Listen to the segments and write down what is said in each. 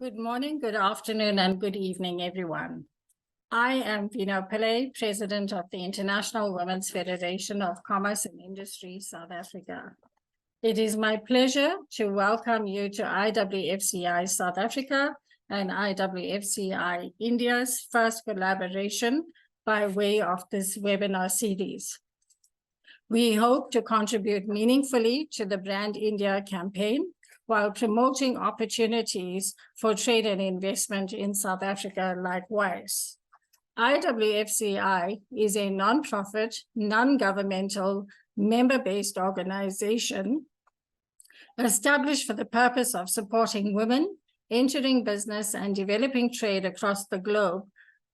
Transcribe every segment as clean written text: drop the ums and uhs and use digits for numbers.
Good morning, good afternoon, and good evening, everyone. I am Vino Pillay, President of the International Women's Federation of Commerce and Industry, South Africa. It is my pleasure to welcome you to IWFCI South Africa and IWFCI India's first collaboration by way of this webinar series. We hope to contribute meaningfully to the Brand India campaign while promoting opportunities for trade and investment in South Africa likewise. IWFCI is a non-profit, non-governmental, member-based organization established for the purpose of supporting women, entering business and developing trade across the globe,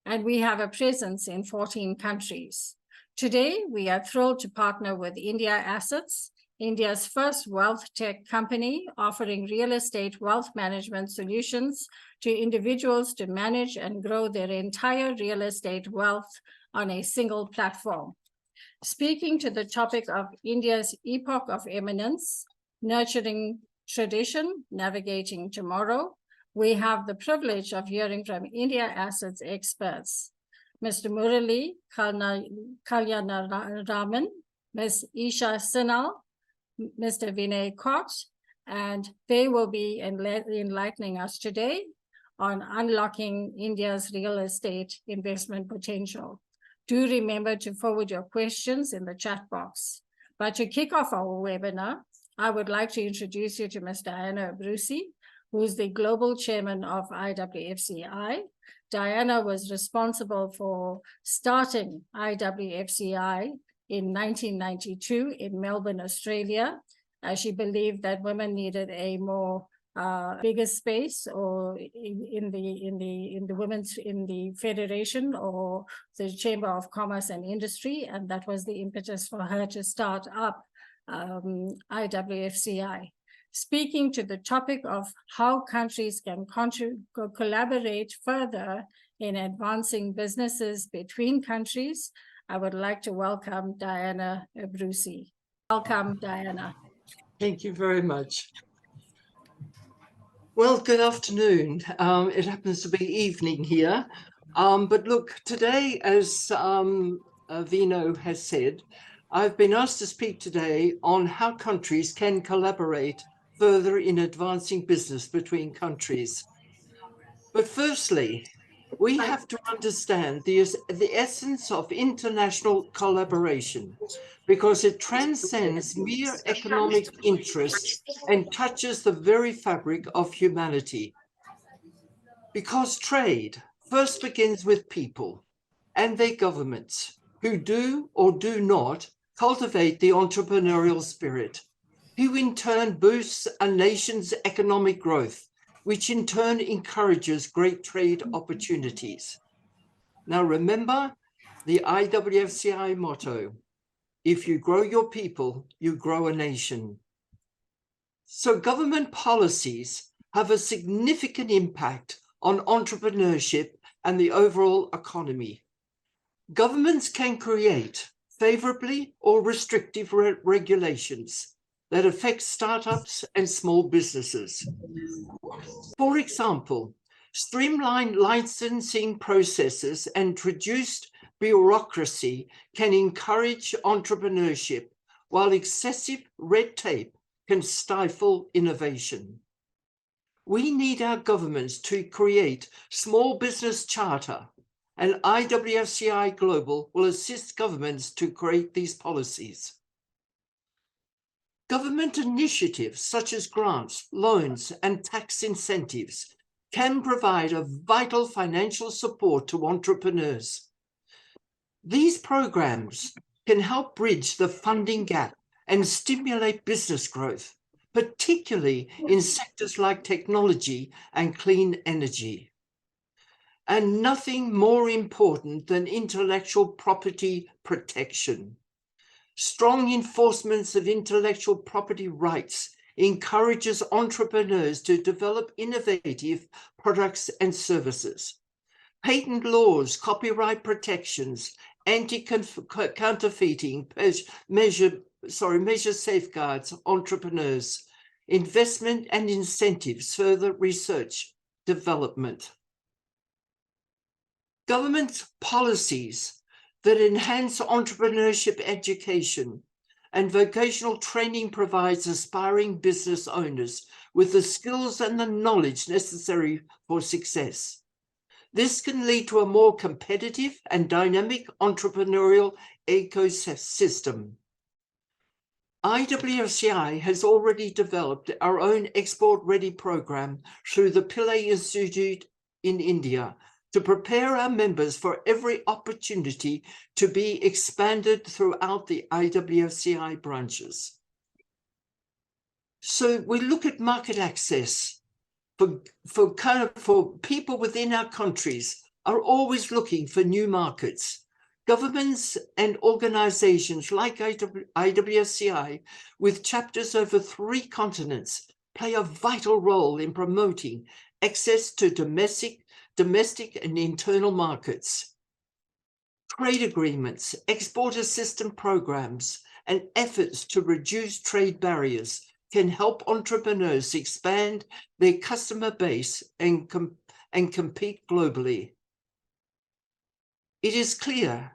and we have a presence in 14 countries. Today, we are thrilled to partner with India Assets, India's first wealth tech company offering real estate wealth management solutions to individuals to manage and grow their entire real estate wealth on a single platform. Speaking to the topic of India's Epoch of Eminence, Nurturing Tradition, Navigating Tomorrow, we have the privilege of hearing from India Assets experts, Mr. Murali Kalyanaraman, Ms. Isha Sinal, Mr. Vinay Kott, and they will be enlightening us today on unlocking India's real estate investment potential. Do remember to forward your questions in the chat box. But to kick off our webinar, I would like to introduce you to Ms. Diana Abruzzi, who is the Global Chairman of IWFCI. Diana was responsible for starting IWFCI in 1992 in Melbourne, Australia. She believed that women needed a more bigger space or in the federation or the Chamber of Commerce and Industry, and that was the impetus for her to start up IWFCI. Speaking to the topic of how countries can collaborate further in advancing businesses between countries, I would like to welcome Diana Abruzzi. Welcome, Diana. Thank you very much. Well, good afternoon. It happens to be evening here. But look, today, as Vino has said, I've been asked to speak today on how countries can collaborate further in advancing business between countries. But firstly, we have to understand the essence of international collaboration because it transcends mere economic interests and touches the very fabric of humanity. Because trade first begins with people and their governments who do or do not cultivate the entrepreneurial spirit, who in turn boosts a nation's economic growth, which in turn encourages great trade opportunities. Now remember the IWFCI motto, if you grow your people, you grow a nation. So government policies have a significant impact on entrepreneurship and the overall economy. Governments can create favorably or restrictive regulations that affect startups and small businesses. For example, streamlined licensing processes and reduced bureaucracy can encourage entrepreneurship, while excessive red tape can stifle innovation. We need our governments to create small business charter, and IWFCI Global will assist governments to create these policies. Government initiatives such as grants, loans, and tax incentives can provide a vital financial support to entrepreneurs. These programs can help bridge the funding gap and stimulate business growth, particularly in sectors like technology and clean energy. And nothing more important than intellectual property protection. Strong enforcement of intellectual property rights encourages entrepreneurs to develop innovative products and services. Patent laws, copyright protections, anti-counterfeiting measure safeguards entrepreneurs. Investment and incentives further research, development. Government policies that enhance entrepreneurship education and vocational training provides aspiring business owners with the skills and the knowledge necessary for success. This can lead to a more competitive and dynamic entrepreneurial ecosystem. IWFCI has already developed our own export-ready program through the Pillay Institute in India to prepare our members for every opportunity to be expanded throughout the IWFCI branches. So we look at market access for people within our countries are always looking for new markets. Governments and organizations like IWFCI with chapters over 3 continents play a vital role in promoting access to domestic and internal markets. Trade agreements, export assistance programs, and efforts to reduce trade barriers can help entrepreneurs expand their customer base and compete globally. It is clear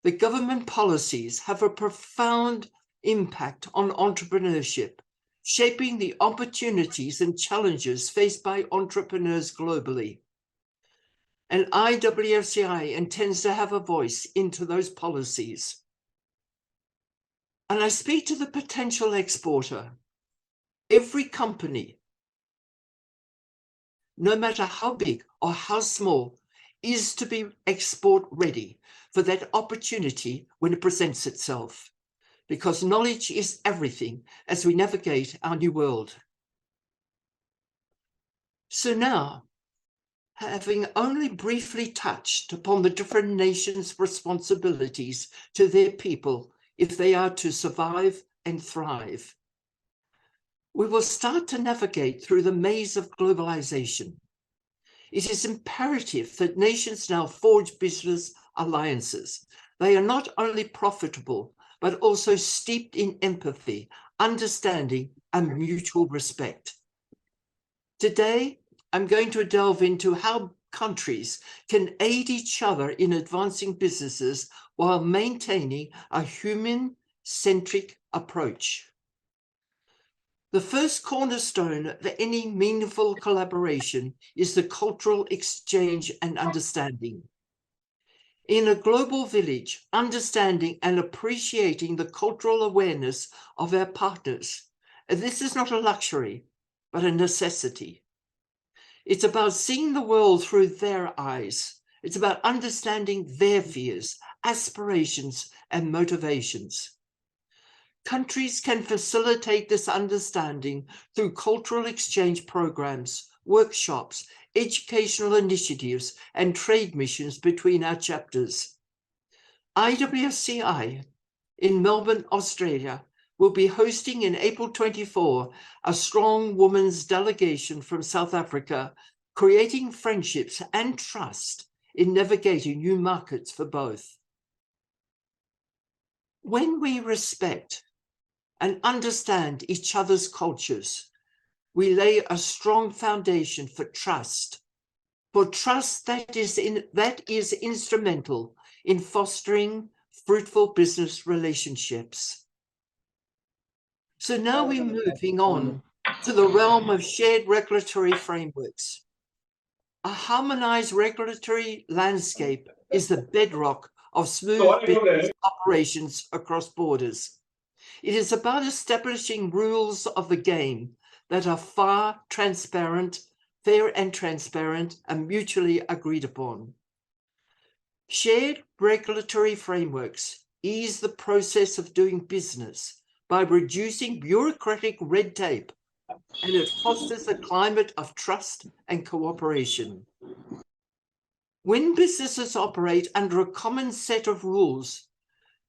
that government policies have a profound impact on entrepreneurship, shaping the opportunities and challenges faced by entrepreneurs globally. And IWFCI intends to have a voice into those policies. And I speak to the potential exporter. Every company, no matter how big or how small, is to be export ready for that opportunity when it presents itself, because knowledge is everything as we navigate our new world. So now, having only briefly touched upon the different nations' responsibilities to their people if they are to survive and thrive, we will start to navigate through the maze of globalization. It is imperative that nations now forge business alliances. They are not only profitable, but also steeped in empathy, understanding, and mutual respect. Today, I'm going to delve into how countries can aid each other in advancing businesses while maintaining a human-centric approach. The first cornerstone of any meaningful collaboration is the cultural exchange and understanding. In a global village, understanding and appreciating the cultural awareness of our partners, this is not a luxury, but a necessity. It's about seeing the world through their eyes. It's about understanding their fears, aspirations, and motivations. Countries can facilitate this understanding through cultural exchange programs, workshops, educational initiatives, and trade missions between our chapters. IWFCI in Melbourne, Australia, will be hosting in April 24 a strong women's delegation from South Africa, creating friendships and trust in navigating new markets for both. When we respect and understand each other's cultures, we lay a strong foundation for trust that is instrumental in fostering fruitful business relationships. So now we're moving on to the realm of shared regulatory frameworks. A harmonized regulatory landscape is the bedrock of smooth business operations across borders. It is about establishing rules of the game that are fair and transparent, and mutually agreed upon. Shared regulatory frameworks ease the process of doing business by reducing bureaucratic red tape, and it fosters a climate of trust and cooperation. When businesses operate under a common set of rules,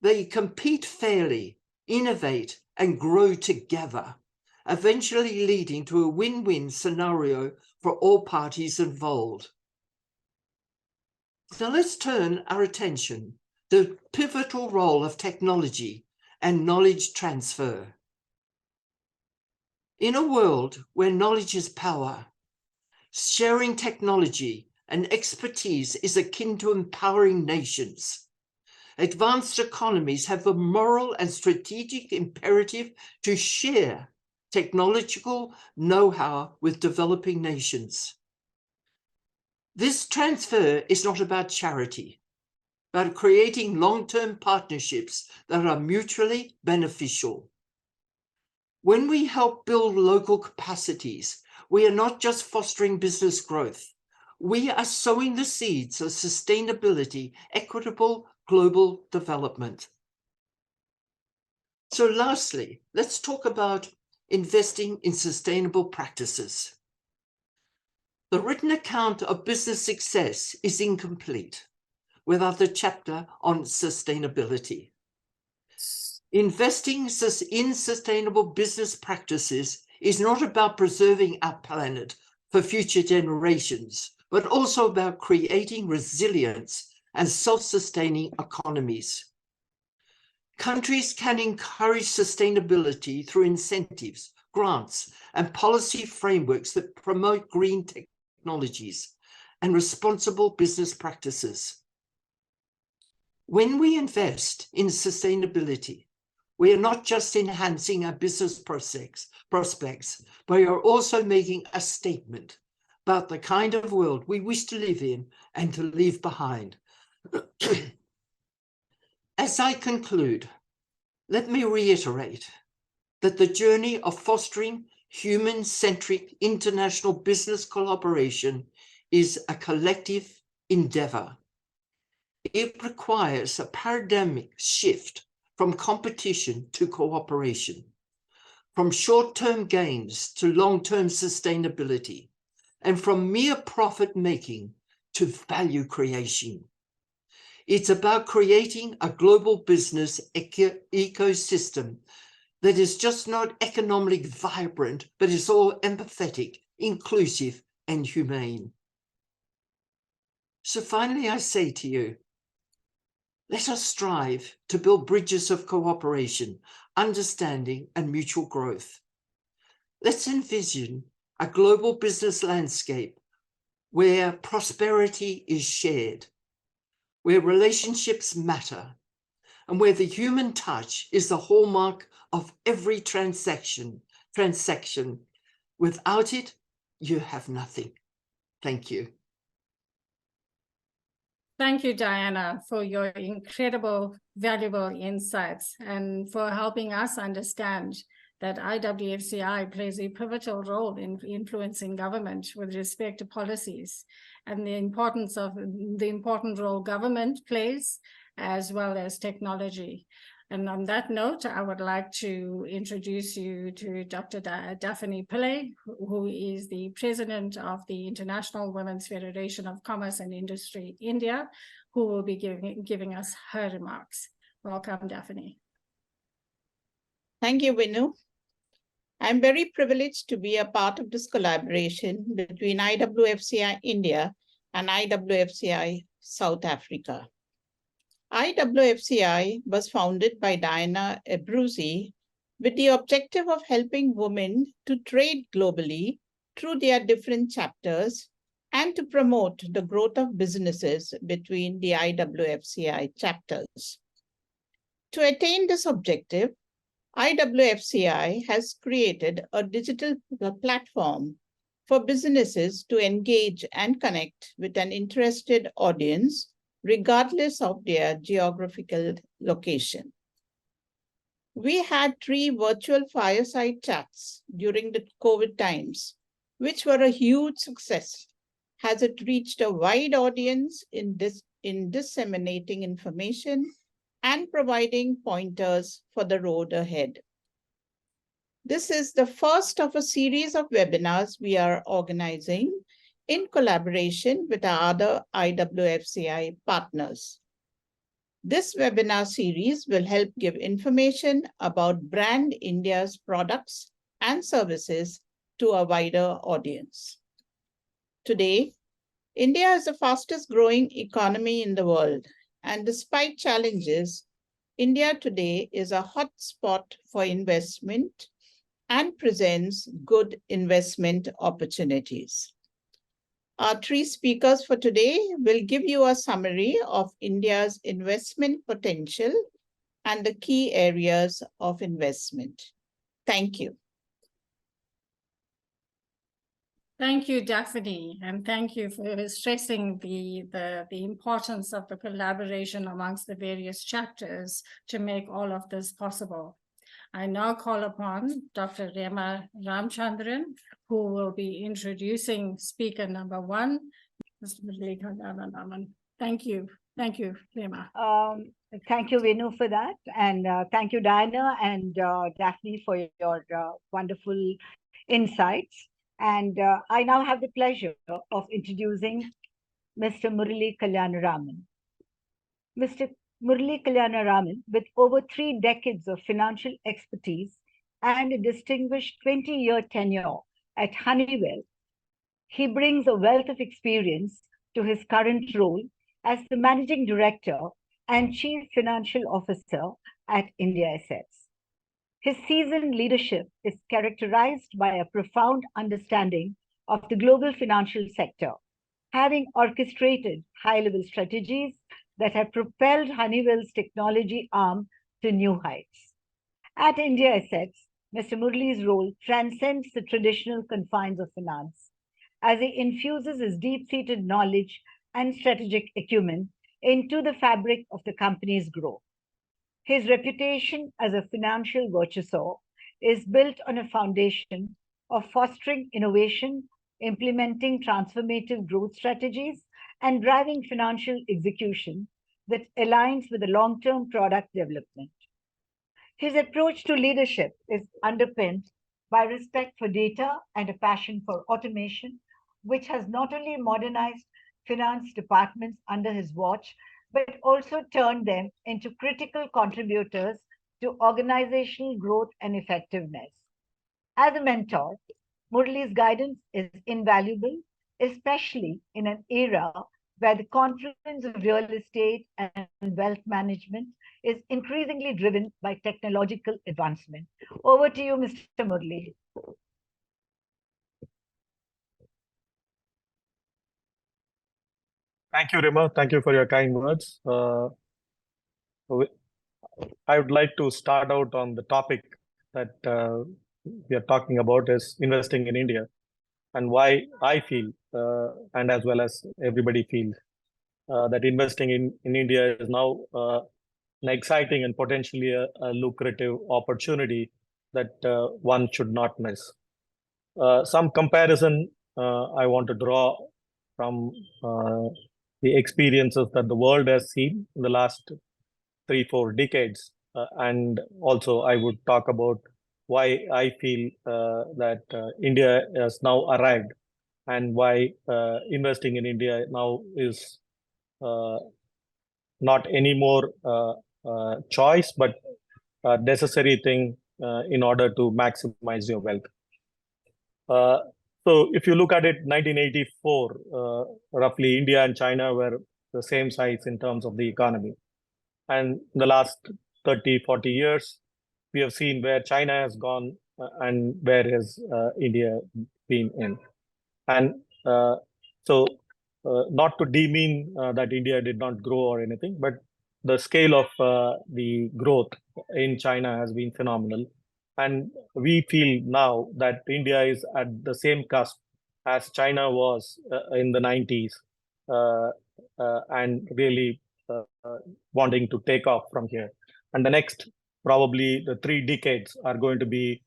they compete fairly, innovate, and grow together, eventually leading to a win-win scenario for all parties involved. Now let's turn our attention to the pivotal role of technology and knowledge transfer. In a world where knowledge is power, Sharing technology and expertise is akin to empowering nations. Advanced economies have the moral and strategic imperative to share technological know-how with developing nations. This transfer is not about charity, but creating long-term partnerships that are mutually beneficial. When we help build local capacities, we are not just fostering business growth. We are sowing the seeds of sustainability, equitable global development. So lastly, let's talk about investing in sustainable practices. The written account of business success is incomplete without the chapter on sustainability. Investing in sustainable business practices is not about preserving our planet for future generations, but also about creating resilience and self-sustaining economies. Countries can encourage sustainability through incentives, grants, and policy frameworks that promote green technologies and responsible business practices. When we invest in sustainability, we are not just enhancing our business prospects, but we are also making a statement about the kind of world we wish to live in and to leave behind. As I conclude, let me reiterate that the journey of fostering human-centric international business collaboration is a collective endeavor. It requires a paradigmic shift from competition to cooperation, from short-term gains to long-term sustainability, and from mere profit-making to value creation. It's about creating a global business ecosystem that is just not economically vibrant, but is all empathetic, inclusive, and humane. So finally, I say to you, let us strive to build bridges of cooperation, understanding, and mutual growth. Let's envision a global business landscape where prosperity is shared, where relationships matter, and where the human touch is the hallmark of every transaction. Without it, you have nothing. Thank you. Thank you, Diana, for your incredible, valuable insights and for helping us understand that IWFCI plays a pivotal role in influencing government with respect to policies and the important role government plays as well as technology. And on that note, I would like to introduce you to Dr. Daphne Pillay, who is the president of the International Women's Federation of Commerce and Industry, India, who will be giving us her remarks. Welcome, Daphne. Thank you, Vinu. I'm very privileged to be a part of this collaboration between IWFCI India and IWFCI South Africa. IWFCI was founded by Diana Abruzzi with the objective of helping women to trade globally through their different chapters and to promote the growth of businesses between the IWFCI chapters. To attain this objective, IWFCI has created a digital platform for businesses to engage and connect with an interested audience regardless of their geographical location. We had 3 virtual fireside chats during the COVID times, which were a huge success, as it reached a wide audience in disseminating information and providing pointers for the road ahead. This is the first of a series of webinars we are organizing in collaboration with our other IWFCI partners. This webinar series will help give information about Brand India's products and services to a wider audience. Today, India is the fastest growing economy in the world, and despite challenges, India today is a hot spot for investment and presents good investment opportunities. Our three speakers for today will give you a summary of India's investment potential and the key areas of investment. Thank you. Thank you, Daphne, and thank you for stressing the importance of the collaboration amongst the various chapters to make all of this possible. I now call upon Dr. Rema Ramchandran, who will be introducing speaker number one, Mr. Murali Krishnan. Thank you. Thank you, Rema. Thank you, Venu, for that. And thank you, Diana and Daphne, for your wonderful insights. And I now have the pleasure of introducing Mr. Murali Kalyanaraman. Mr. Murali Kalyanaraman, with over 3 decades of financial expertise and a distinguished 20-year tenure at Honeywell, he brings a wealth of experience to his current role as the Managing Director and Chief Financial Officer at India Assets. His seasoned leadership is characterized by a profound understanding of the global financial sector, having orchestrated high-level strategies that have propelled Honeywell's technology arm to new heights. At India Assets, Mr. Murali's role transcends the traditional confines of finance, as he infuses his deep-seated knowledge and strategic acumen into the fabric of the company's growth. His reputation as a financial virtuoso is built on a foundation of fostering innovation, implementing transformative growth strategies, and driving financial execution that aligns with the long-term product development. His approach to leadership is underpinned by respect for data and a passion for automation, which has not only modernized finance departments under his watch, but also turned them into critical contributors to organizational growth and effectiveness. As a mentor, Murali's guidance is invaluable, especially in an era where the confluence of real estate and wealth management is increasingly driven by technological advancement. Over to you, Mr. Murali. Thank you, Rima. Thank you for your kind words. I would like to start out on the topic that we are talking about is investing in India, and why I feel, and as well as everybody feels, that investing in India is now an exciting and potentially a lucrative opportunity that one should not miss. Some comparison I want to draw from the experiences that the world has seen in the last 3-4 decades. And also I would talk about why I feel that India has now arrived, and why investing in India now is not anymore choice, but a necessary thing in order to maximize your wealth. So if you look at it, 1984, roughly India and China were the same size in terms of the economy. And in the last 30, 40 years, we have seen where China has gone and where has India been in. And so not to demean that India did not grow or anything, but the scale of the growth in China has been phenomenal. And we feel now that India is at the same cusp as China was in the 90s, and really wanting to take off from here. And the next, probably the 3 decades are going to be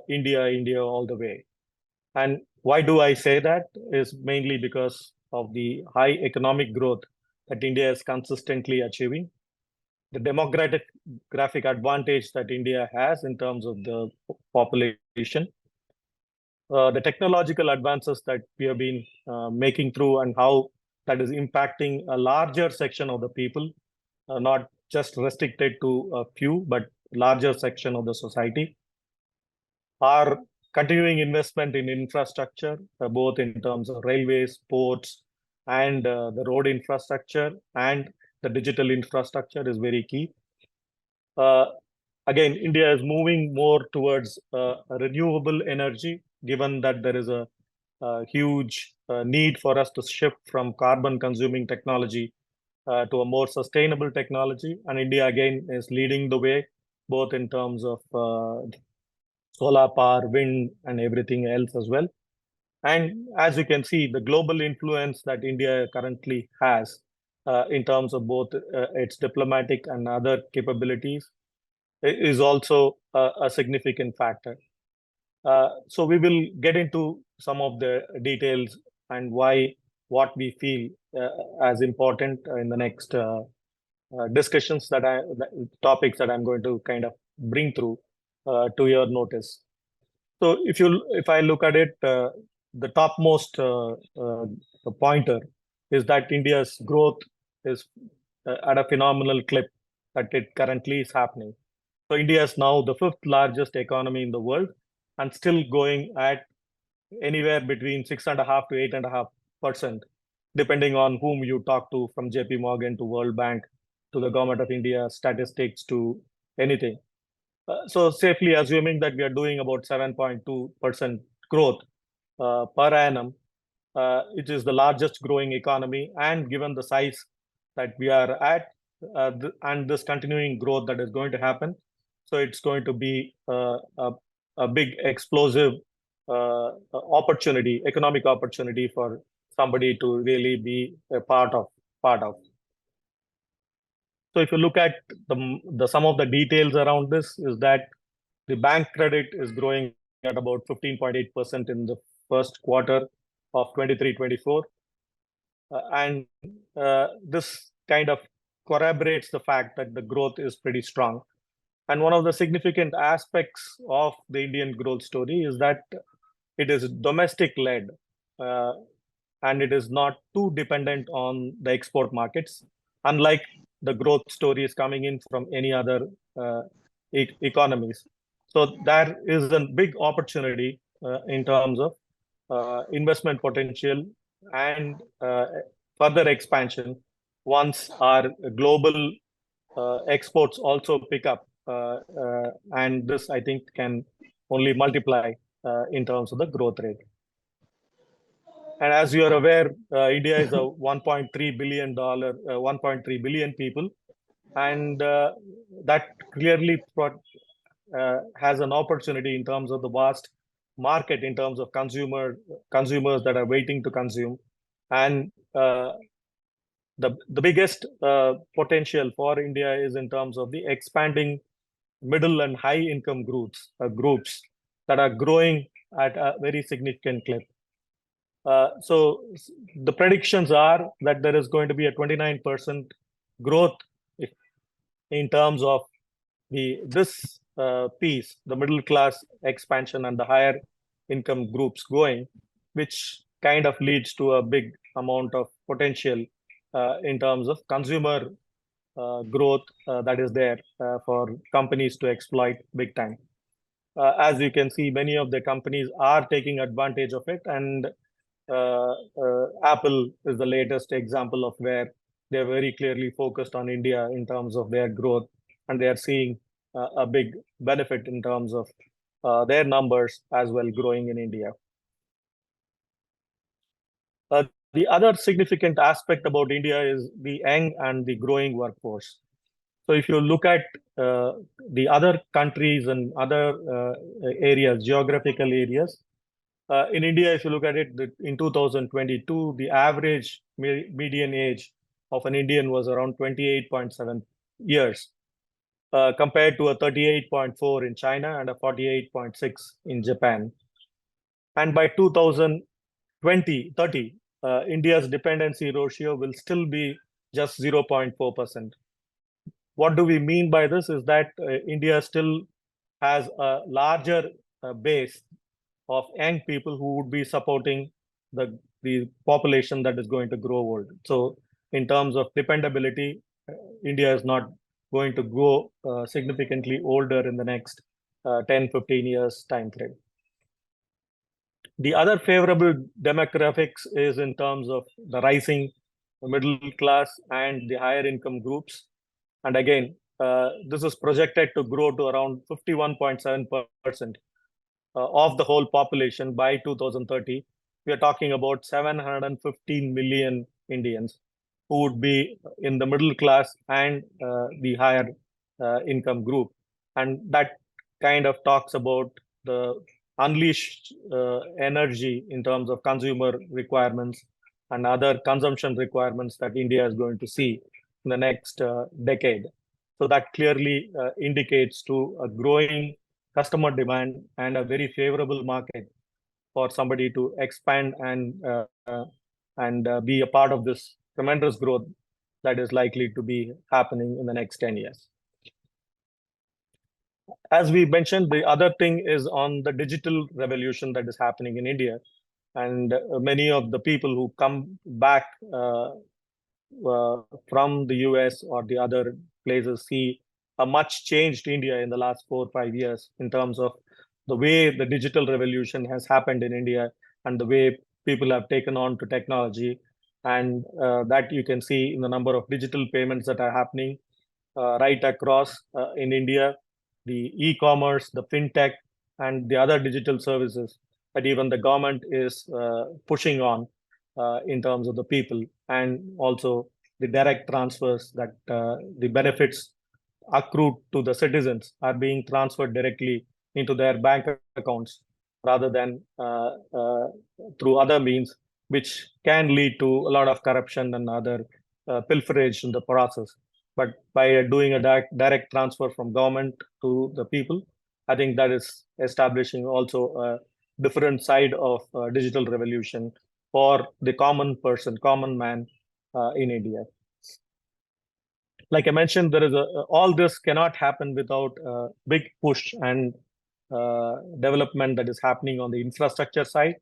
India all the way. And why do I say that? Is mainly because of the high economic growth that India is consistently achieving, the demographic advantage that India has in terms of the population, the technological advances that we have been making through, and how that is impacting a larger section of the people, not just restricted to a few, but larger section of the society. Our continuing investment in infrastructure, both in terms of railways, ports, and the road infrastructure and the digital infrastructure is very key. Again, India is moving more towards renewable energy, given that there is a huge need for us to shift from carbon consuming technology to a more sustainable technology. And India again is leading the way, both in terms of solar power, wind, and everything else as well. And as you can see, the global influence that India currently has in terms of both its diplomatic and other capabilities is also a significant factor. So we will get into some of the details and what we feel as important in the next discussions topics that I'm going to kind of bring through to your notice. So if I look at it, the topmost pointer is that India's growth is at a phenomenal clip that it currently is happening. So India is now the 5th largest economy in the world and still going at anywhere between 6.5% to 8.5%, depending on whom you talk to, from JP Morgan to World Bank to the Government of India statistics to anything. So safely assuming that we are doing about 7.2% growth per annum, it is the largest growing economy, and given the size that we are at and this continuing growth that is going to happen, so it's going to be a big explosive economic opportunity for somebody to really be a part of. So if you look at some of the details around this, is that the bank credit is growing at about 15.8% in the first quarter of 23-24. And this kind of corroborates the fact that the growth is pretty strong. And one of the significant aspects of the Indian growth story is that it is domestic-led, and it is not too dependent on the export markets, unlike the growth stories coming in from any other economies. So there is a big opportunity in terms of investment potential and further expansion once our global exports also pick up. And this, I think, can only multiply in terms of the growth rate. And as you are aware, India is a $1.3 billion people, and that clearly has an opportunity in terms of the vast market, in terms of consumers that are waiting to consume. And the biggest potential for India is in terms of the expanding middle and high income groups that are growing at a very significant clip. So the predictions are that there is going to be a 29% growth in terms of this piece, the middle class expansion and the higher income groups going, which kind of leads to a big amount of potential in terms of consumer growth that is there for companies to exploit big time. As you can see, many of the companies are taking advantage of it, and Apple is the latest example of where they're very clearly focused on India in terms of their growth, and they are seeing a big benefit in terms of their numbers as well growing in India. The other significant aspect about India is the young and the growing workforce. So if you look at the other countries and other areas, geographical areas, in India, if you look at it, in 2022, the average median age of an Indian was around 28.7 years, compared to a 38.4 in China and a 48.6 in Japan. And by 2030, India's dependency ratio will still be just 0.4%. What do we mean by this is that India still has a larger base of young people who would be supporting the population that is going to grow old. So in terms of dependability, India is not going to grow significantly older in the next 10-15 years time frame. The other favorable demographics is in terms of the rising middle class and the higher income groups. And again, this is projected to grow to around 51.7% of the whole population by 2030. we are talking about 715 million Indians who would be in the middle class and the higher income group. And that kind of talks about the unleashed energy in terms of consumer requirements and other consumption requirements that India is going to see in the next decade. So that clearly indicates to a growing customer demand and a very favorable market for somebody to expand and be a part of this tremendous growth that is likely to be happening in the next 10 years. As we mentioned, the other thing is on the digital revolution that is happening in India. And many of the people who come back from the US or the other places see a much changed India in the last 4 or 5 years in terms of the way the digital revolution has happened in India and the way people have taken on to technology. And that you can see in the number of digital payments that are happening right across in India, the e-commerce, the fintech, and the other digital services that even the government is pushing on in terms of the people, and also the direct transfers that the benefits accrued to the citizens are being transferred directly into their bank accounts rather than through other means, which can lead to a lot of corruption and other pilferage in the process. But by doing a direct transfer from government to the people, I think that is establishing also a different side of digital revolution for the common person, common man in India. Like I mentioned, there is all this cannot happen without a big push and development that is happening on the infrastructure side.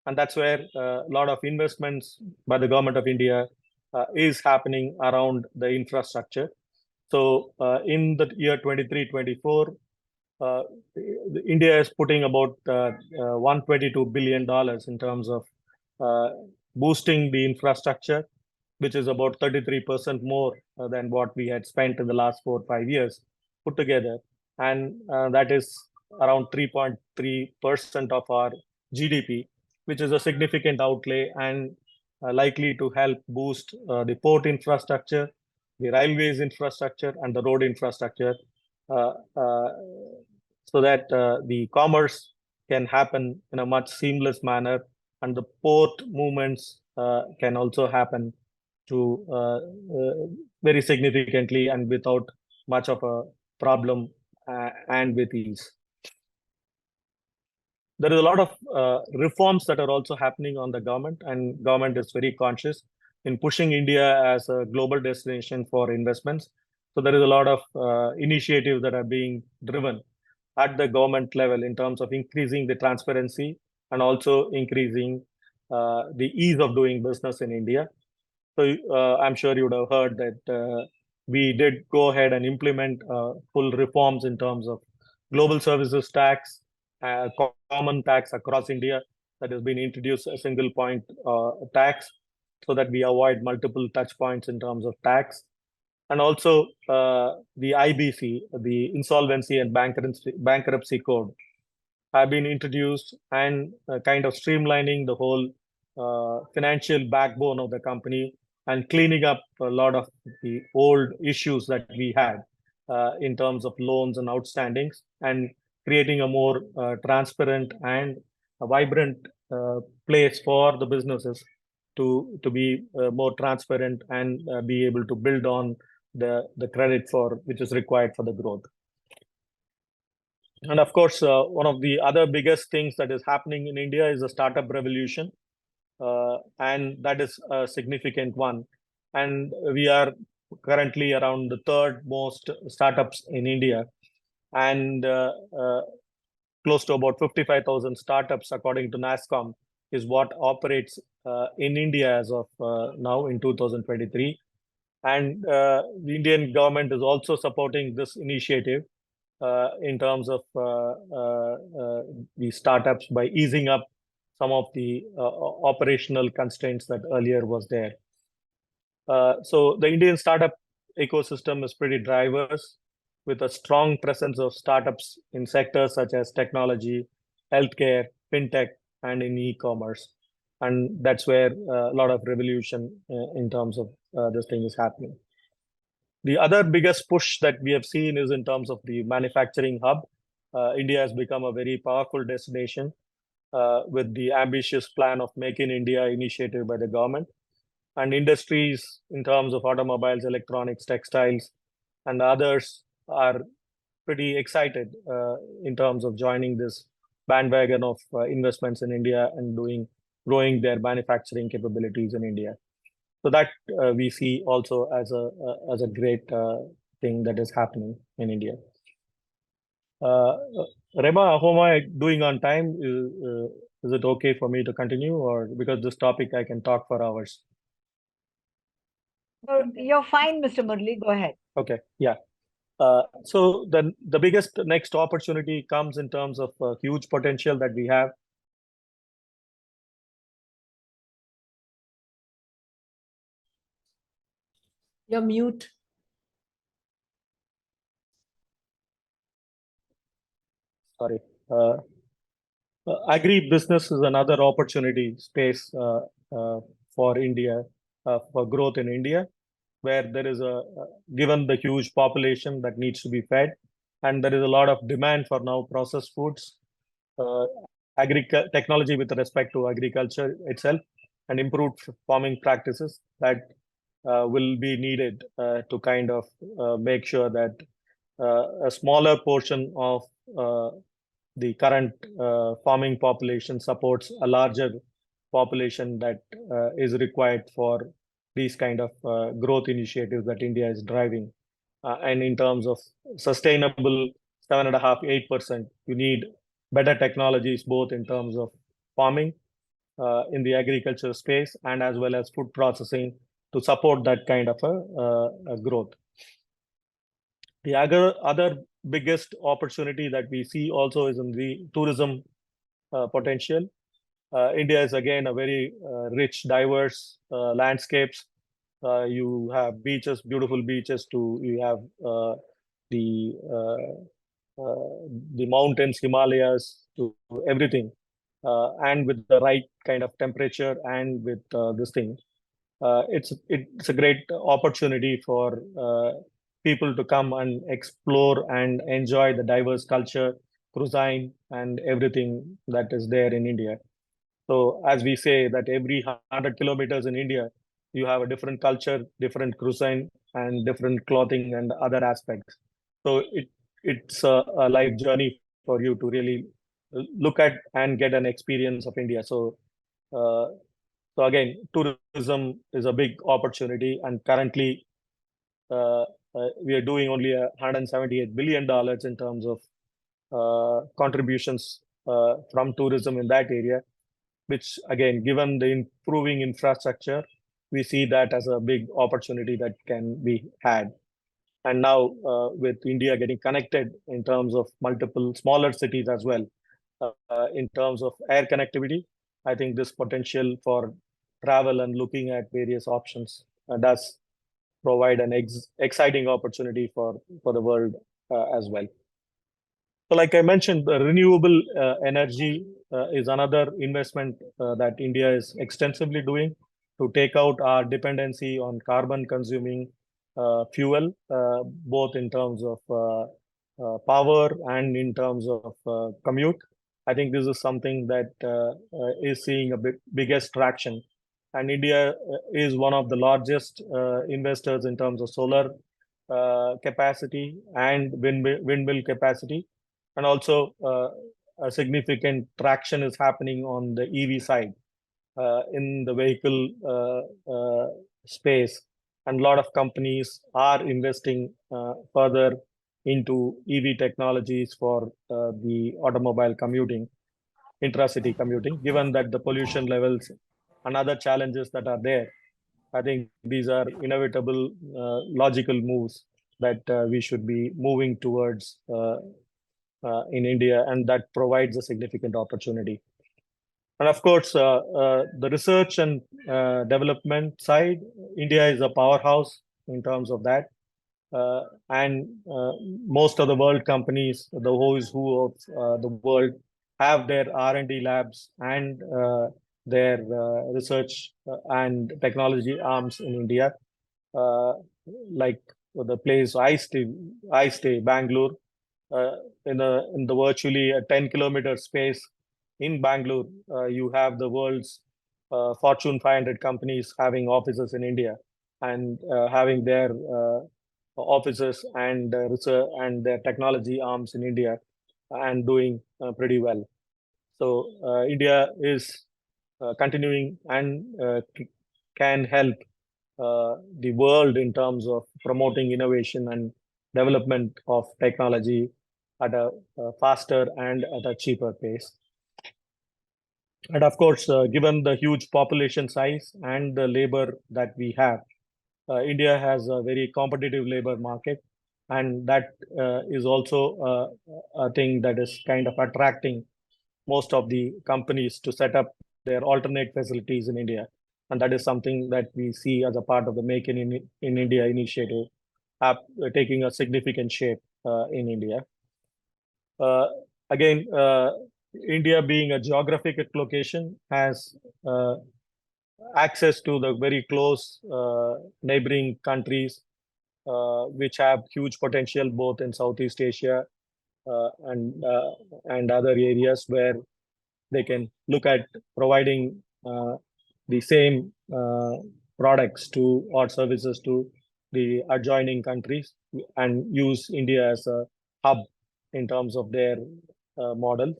And that's where a lot of investments by the government of India is happening around the infrastructure. So in the year 23-24, India is putting about $122 billion in terms of boosting the infrastructure, which is about 33% more than what we had spent in the last 4 or 5 years put together. And that is around 3.3% of our GDP, which is a significant outlay and likely to help boost the port infrastructure, the railways infrastructure, and the road infrastructure, so that the commerce can happen in a much seamless manner, and the port movements can also happen to very significantly and without much of a problem and with ease. There is a lot of reforms that are also happening on the government, and government is very conscious in pushing India as a global destination for investments. So there is a lot of initiatives that are being driven at the government level in terms of increasing the transparency and also increasing the ease of doing business in India. So I'm sure you would have heard that we did go ahead and implement full reforms in terms of global services tax, common tax across India that has been introduced, a single point tax, so that we avoid multiple touch points in terms of tax. And also the IBC, the Insolvency and Bankruptcy Code, have been introduced and kind of streamlining the whole financial backbone of the company and cleaning up a lot of the old issues that we had in terms of loans and outstandings, and creating a more transparent and a vibrant place for the businesses to be more transparent and be able to build on the credit for which is required for the growth. And of course, one of the other biggest things that is happening in India is the startup revolution. And that is a significant one. And we are currently around the third most startups in India, and close to about 55,000 startups, according to NASSCOM, is what operates in India as of now in 2023. And the Indian government is also supporting this initiative in terms of the startups by easing up some of the operational constraints that earlier was there. So the Indian startup ecosystem is pretty diverse, with a strong presence of startups in sectors such as technology, healthcare, fintech, and in e-commerce. And that's where a lot of revolution in terms of this thing is happening. The other biggest push that we have seen is in terms of the manufacturing hub. India has become a very powerful destination with the ambitious plan of Make in India initiated by the government. And industries in terms of automobiles, electronics, textiles, and others are pretty excited in terms of joining this bandwagon of investments in India and growing their manufacturing capabilities in India. So that we see also as a great thing that is happening in India. Rema, how am I doing on time? Is it okay for me to continue, or because this topic I can talk for hours? You're fine, Mr. Murli. Go ahead. Okay, yeah. So the biggest next opportunity comes in terms of huge potential that we have. You're mute. Sorry. Agri-business is another opportunity space for India, for growth in India, where there is given the huge population that needs to be fed, and there is a lot of demand for now processed foods, technology with respect to agriculture itself, and improved farming practices that will be needed to kind of make sure that a smaller portion of the current farming population supports a larger population that is required for these kind of growth initiatives that India is driving. And in terms of sustainable 7.5%, 8%, you need better technologies, both in terms of farming in the agriculture space and as well as food processing to support that kind of a growth. The other biggest opportunity that we see also is in the tourism potential. India is again a very rich, diverse landscapes. You have beaches, beautiful beaches. You have the mountains, Himalayas, to everything, and with the right kind of temperature and with this thing, it's a great opportunity for people to come and explore and enjoy the diverse culture, cuisine, and everything that is there in India. So as we say that every 100 kilometers in India, you have a different culture, different cuisine, and different clothing and other aspects. So it's a life journey for you to really look at and get an experience of India. So again, tourism is a big opportunity, and currently we are doing only $178 billion in terms of contributions from tourism in that area, which again, given the improving infrastructure, we see that as a big opportunity that can be had. And now with India getting connected in terms of multiple smaller cities as well, in terms of air connectivity, I think this potential for travel and looking at various options does provide an exciting opportunity for the world as well. So like I mentioned, the renewable energy is another investment that India is extensively doing to take out our dependency on carbon consuming fuel, both in terms of power and in terms of commute. I think this is something that is seeing a biggest traction. And India is one of the largest investors in terms of solar capacity and windmill capacity. And also a significant traction is happening on the EV side in the vehicle space. And a lot of companies are investing further into EV technologies for the automobile commuting, intra-city commuting, given that the pollution levels and other challenges that are there. I think these are inevitable, logical moves that we should be moving towards in India, and that provides a significant opportunity. And of course, the research and development side, India is a powerhouse in terms of that. And most of the world companies, the who's who of the world, have their R&D labs and their research and technology arms in India. Like the place I stay, Bangalore, in the virtually a 10-kilometer space in Bangalore, you have the world's Fortune 500 companies having offices in India and having their offices and research and their technology arms in India and doing pretty well. So India is continuing and can help the world in terms of promoting innovation and development of technology at a faster and at a cheaper pace. And of course, given the huge population size and the labor that we have, India has a very competitive labor market, and that is also a thing that is kind of attracting most of the companies to set up their alternate facilities in India. And that is something that we see as a part of the Make in India initiative, taking a significant shape in India. Again, India being a geographic location has access to the very close neighboring countries, which have huge potential both in Southeast Asia and other areas where they can look at providing the same products to or services to the adjoining countries and use India as a hub in terms of their model.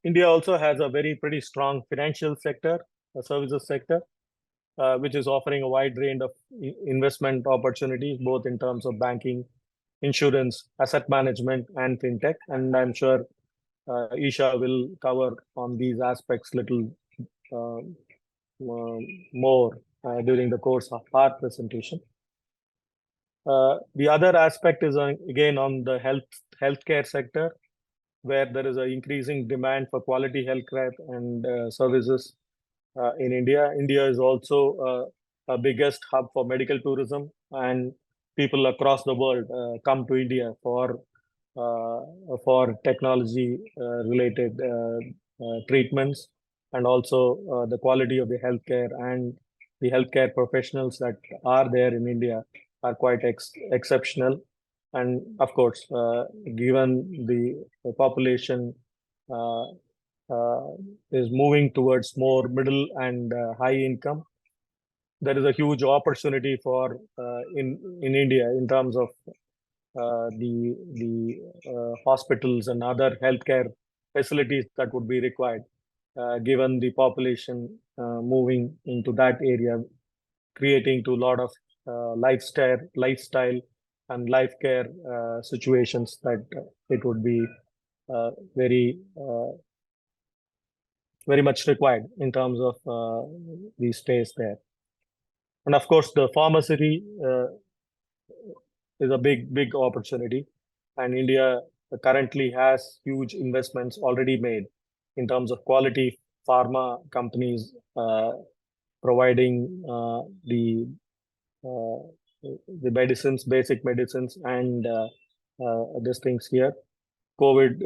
India also has a pretty strong financial sector, a services sector, which is offering a wide range of investment opportunities, both in terms of banking, insurance, asset management, and fintech. And I'm sure Isha will cover on these aspects little more during the course of our presentation. The other aspect is again on the healthcare sector, where there is an increasing demand for quality healthcare and services in India. India is also a biggest hub for medical tourism, and people across the world come to India for technology related treatments, and also the quality of the healthcare and the healthcare professionals that are there in India are quite exceptional. And of course, given the population is moving towards more middle and high income, there is a huge opportunity for in India in terms of the hospitals and other healthcare facilities that would be required, given the population moving into that area, creating to a lot of lifestyle and life care situations that it would be very much required in terms of the stays there. And of course, the pharmacy is a big opportunity, and India currently has huge investments already made in terms of quality pharma companies providing the medicines, basic medicines, and these things here. COVID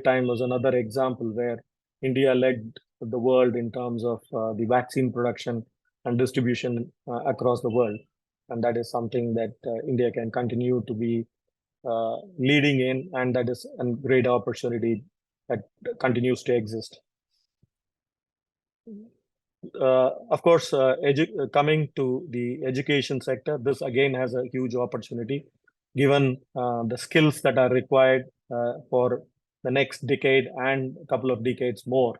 time was another example where India led the world in terms of the vaccine production and distribution across the world. And that is something that India can continue to be leading in, and that is a great opportunity that continues to exist. Of course, coming to the education sector, this again has a huge opportunity, given the skills that are required for the next decade and a couple of decades more,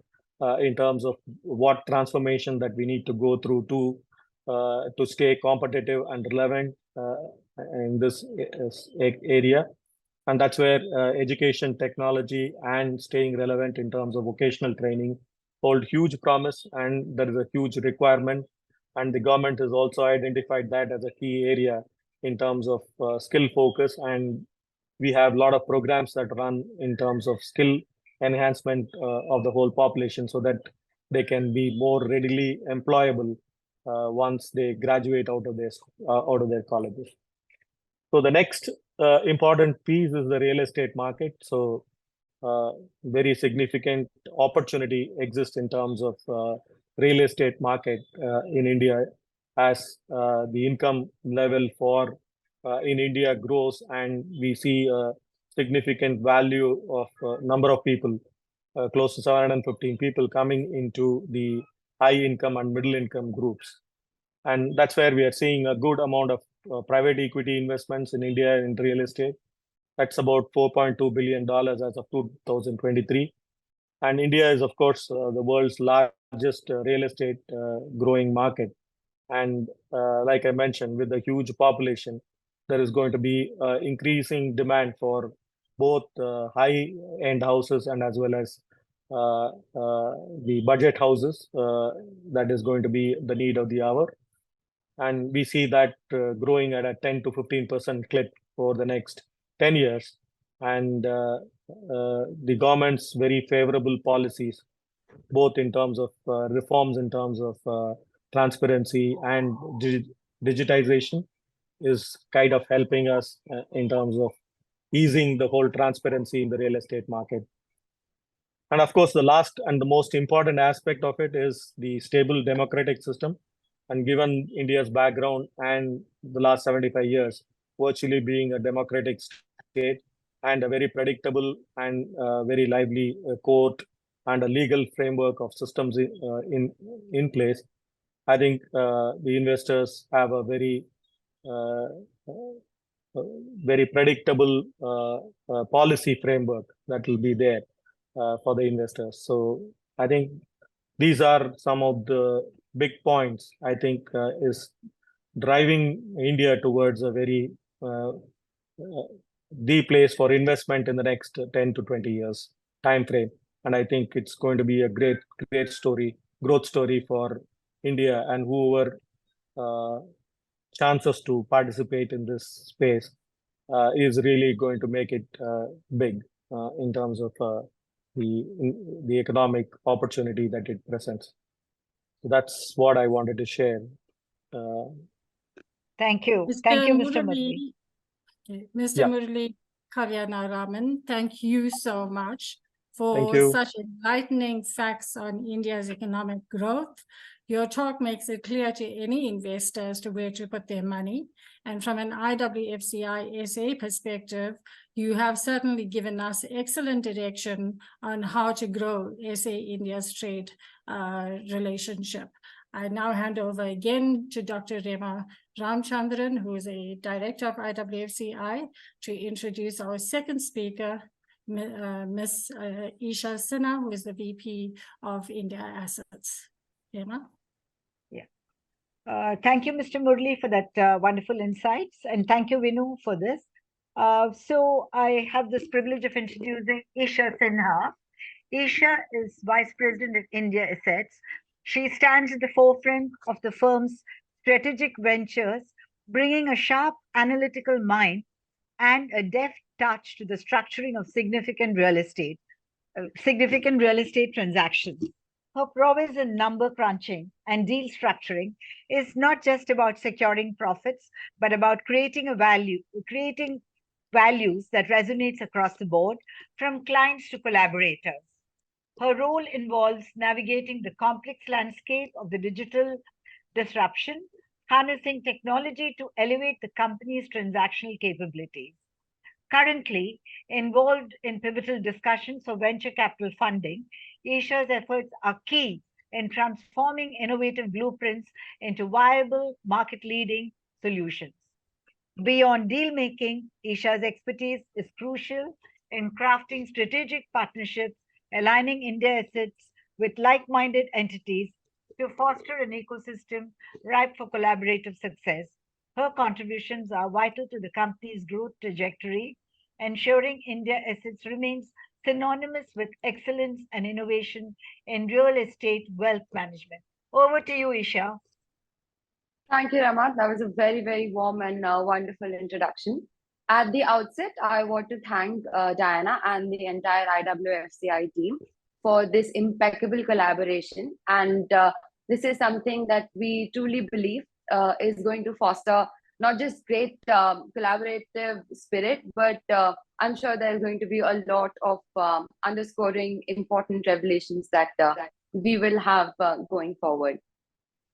in terms of what transformation that we need to go through to stay competitive and relevant in this area. And that's where education, technology, and staying relevant in terms of vocational training hold huge promise, and there is a huge requirement. And the government has also identified that as a key area in terms of skill focus. And we have a lot of programs that run in terms of skill enhancement of the whole population, so that they can be more readily employable once they graduate out of their colleges. So the next important piece is the real estate market. So very significant opportunity exists in terms of real estate market in India, as the income level for in India grows, and we see a significant value of number of people, close to 715 people coming into the high income and middle income groups. And that's where we are seeing a good amount of private equity investments in India in real estate. That's about $4.2 billion as of 2023. And India is, of course, the world's largest real estate growing market. And like I mentioned, with the huge population, there is going to be increasing demand for both high-end houses and as well as the budget houses. That is going to be the need of the hour. And we see that growing at a 10 to 15% clip for the next 10 years. And the government's very favorable policies, both in terms of reforms, in terms of transparency and digitization, is kind of helping us in terms of easing the whole transparency in the real estate market. And of course, the last and the most important aspect of it is the stable democratic system. And given India's background and the last 75 years, virtually being a democratic state and a very predictable and very lively court and a legal framework of systems in place, I think the investors have a very predictable policy framework that will be there for the investors. So I think these are some of the big points I think is driving India towards a very the place for investment in the next 10 to 20 years time frame. And I think it's going to be a great story, growth story for India, and whoever chances to participate in this space is really going to make it big in terms of the economic opportunity that it presents. So that's what I wanted to share. Thank you. Thank you, Mr. Murli. Mr. Murli Kalyanaraman, thank you so much for such enlightening facts on India's economic growth. Your talk makes it clear to any investor as to where to put their money. And from an IWFCI SA perspective, you have certainly given us excellent direction on how to grow SA-India's trade relationship. I now hand over again to Dr. Rema Ramchandran, who is a director of IWFCI, to introduce our second speaker, Ms. Isha Sinha, who is the VP of India Assets. Rema? Yeah. Thank you, Mr. Murli, for that wonderful insights. And thank you, Vinu, for this. So I have this privilege of introducing Isha Sinha. Isha is Vice President of India Assets. She stands at the forefront of the firm's strategic ventures, bringing a sharp analytical mind and a deft touch to the structuring of significant real estate transactions. Her prowess in number crunching and deal structuring is not just about securing profits, but about creating values that resonates across the board, from clients to collaborators. Her role involves navigating the complex landscape of the digital disruption, harnessing technology to elevate the company's transactional capabilities. Currently involved in pivotal discussions for venture capital funding, Isha's efforts are key in transforming innovative blueprints into viable market-leading solutions. Beyond deal-making, Isha's expertise is crucial in crafting strategic partnerships, aligning India Assets with like-minded entities to foster an ecosystem ripe for collaborative success. Her contributions are vital to the company's growth trajectory, ensuring India Assets remains synonymous with excellence and innovation in real estate wealth management. Over to you, Isha. Thank you, Rama. That was a very, very warm and wonderful introduction. At the outset, I want to thank Diana and the entire IWFCI team for this impeccable collaboration. And this is something that we truly believe is going to foster not just great collaborative spirit, but I'm sure there's going to be a lot of underscoring important revelations that we will have going forward.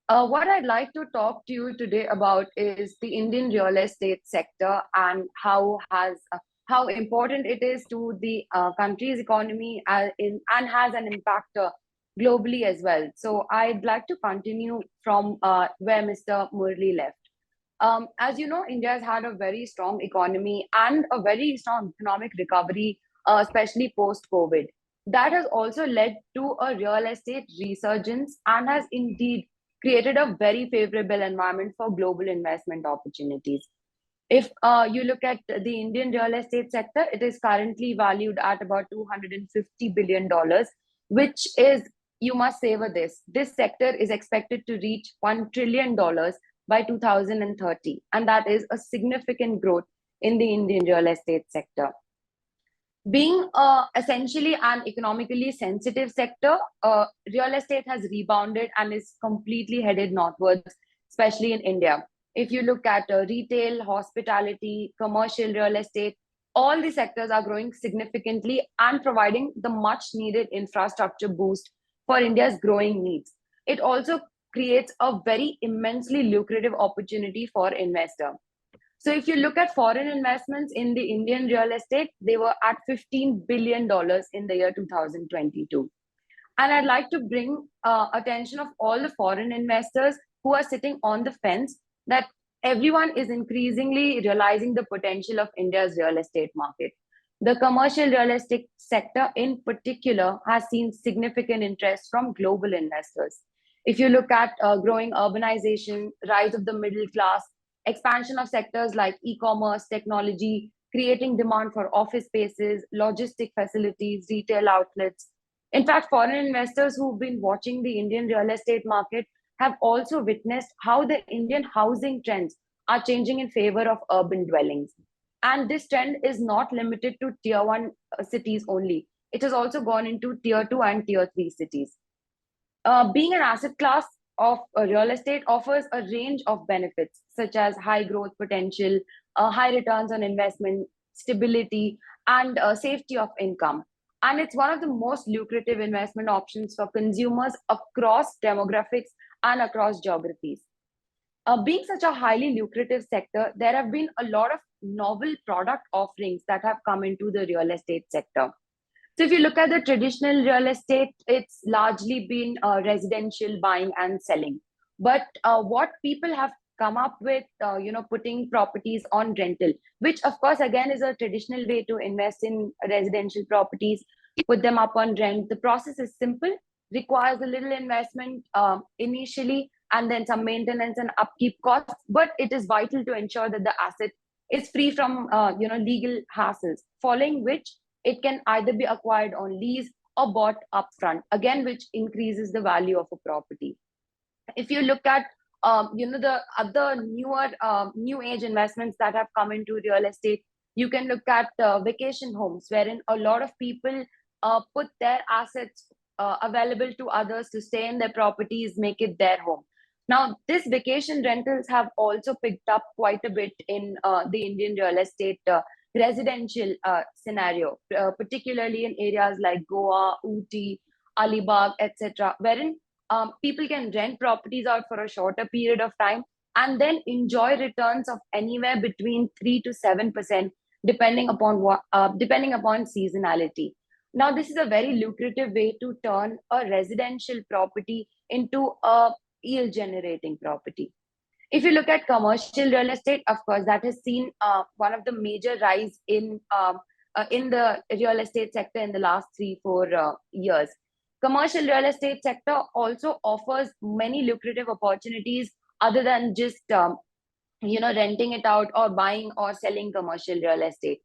What I'd like to talk to you today about is the Indian real estate sector and how important it is to the country's economy and has an impact globally as well. So I'd like to continue from where Mr. Murli left. As you know, India has had a very strong economy and a very strong economic recovery, especially post-COVID. That has also led to a real estate resurgence and has indeed created a very favorable environment for global investment opportunities. If you look at the Indian real estate sector, it is currently valued at about $250 billion, which is, you must savor this sector is expected to reach $1 trillion by 2030. And that is a significant growth in the Indian real estate sector. Being essentially an economically sensitive sector, real estate has rebounded and is completely headed northwards, especially in India. If you look at retail, hospitality, commercial real estate, all the sectors are growing significantly and providing the much needed infrastructure boost for India's growing needs. It also creates a very immensely lucrative opportunity for investor. So if you look at foreign investments in the Indian real estate, they were at $15 billion in the year 2022. And I'd like to bring attention of all the foreign investors who are sitting on the fence that everyone is increasingly realizing the potential of India's real estate market. The commercial real estate sector in particular has seen significant interest from global investors. If you look at growing urbanization, rise of the middle class, expansion of sectors like e-commerce, technology, creating demand for office spaces, logistic facilities, retail outlets. In fact, foreign investors who've been watching the Indian real estate market have also witnessed how the Indian housing trends are changing in favor of urban dwellings. And this trend is not limited to tier 1 cities only. It has also gone into tier 2 and tier 3 cities. Being an asset class of real estate offers a range of benefits, such as high growth potential, high returns on investment, stability, and safety of income. And it's one of the most lucrative investment options for consumers across demographics and across geographies. Being such a highly lucrative sector, there have been a lot of novel product offerings that have come into the real estate sector. So if you look at the traditional real estate, it's largely been residential buying and selling. But what people have come up with, putting properties on rental, which of course, again, is a traditional way to invest in residential properties, put them up on rent. The process is simple, requires a little investment initially, and then some maintenance and upkeep costs. But it is vital to ensure that the asset is free from legal hassles, following which it can either be acquired on lease or bought upfront, again, which increases the value of a property. If you look at the other newer new age investments that have come into real estate, you can look at vacation homes, wherein a lot of people put their assets available to others to stay in their properties, make it their home. Now, this vacation rentals have also picked up quite a bit in the Indian real estate residential scenario, particularly in areas like Goa, Ooty, Alibag, etc., wherein people can rent properties out for a shorter period of time and then enjoy returns of anywhere between 3 to 7%, depending upon seasonality. Now, this is a very lucrative way to turn a residential property into a yield generating property. If you look at commercial real estate, of course, that has seen one of the major rise in the real estate sector in the last 3-4 years. Commercial real estate sector also offers many lucrative opportunities other than just renting it out or buying or selling commercial real estate.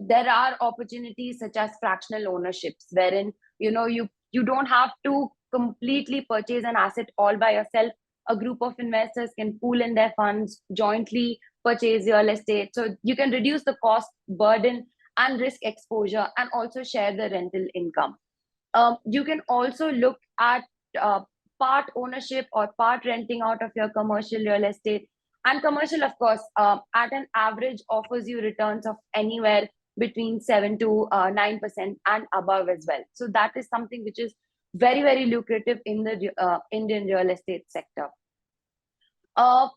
There are opportunities such as fractional ownerships, wherein you don't have to completely purchase an asset all by yourself. A group of investors can pool in their funds, jointly purchase real estate. So you can reduce the cost, burden, and risk exposure, and also share the rental income. You can also look at part ownership or part renting out of your commercial real estate. And commercial, of course, at an average offers you returns of anywhere between 7 to 9% and above as well. So that is something which is very, very lucrative in the Indian real estate sector.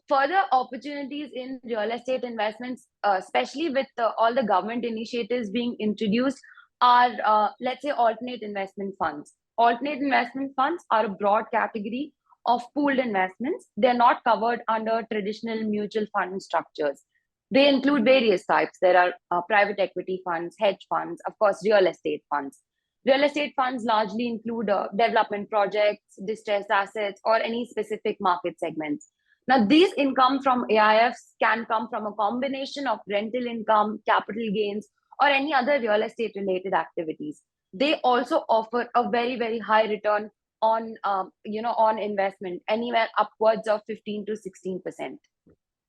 Further opportunities in real estate investments, especially with all the government initiatives being introduced, are, let's say, alternate investment funds. Alternate investment funds are a broad category of pooled investments. They're not covered under traditional mutual fund structures. They include various types. There are private equity funds, hedge funds, of course, real estate funds. Real estate funds largely include development projects, distressed assets, or any specific market segments. Now, these income from AIFs can come from a combination of rental income, capital gains, or any other real estate related activities. They also offer a very, very high return on, on investment, anywhere upwards of 15 to 16%.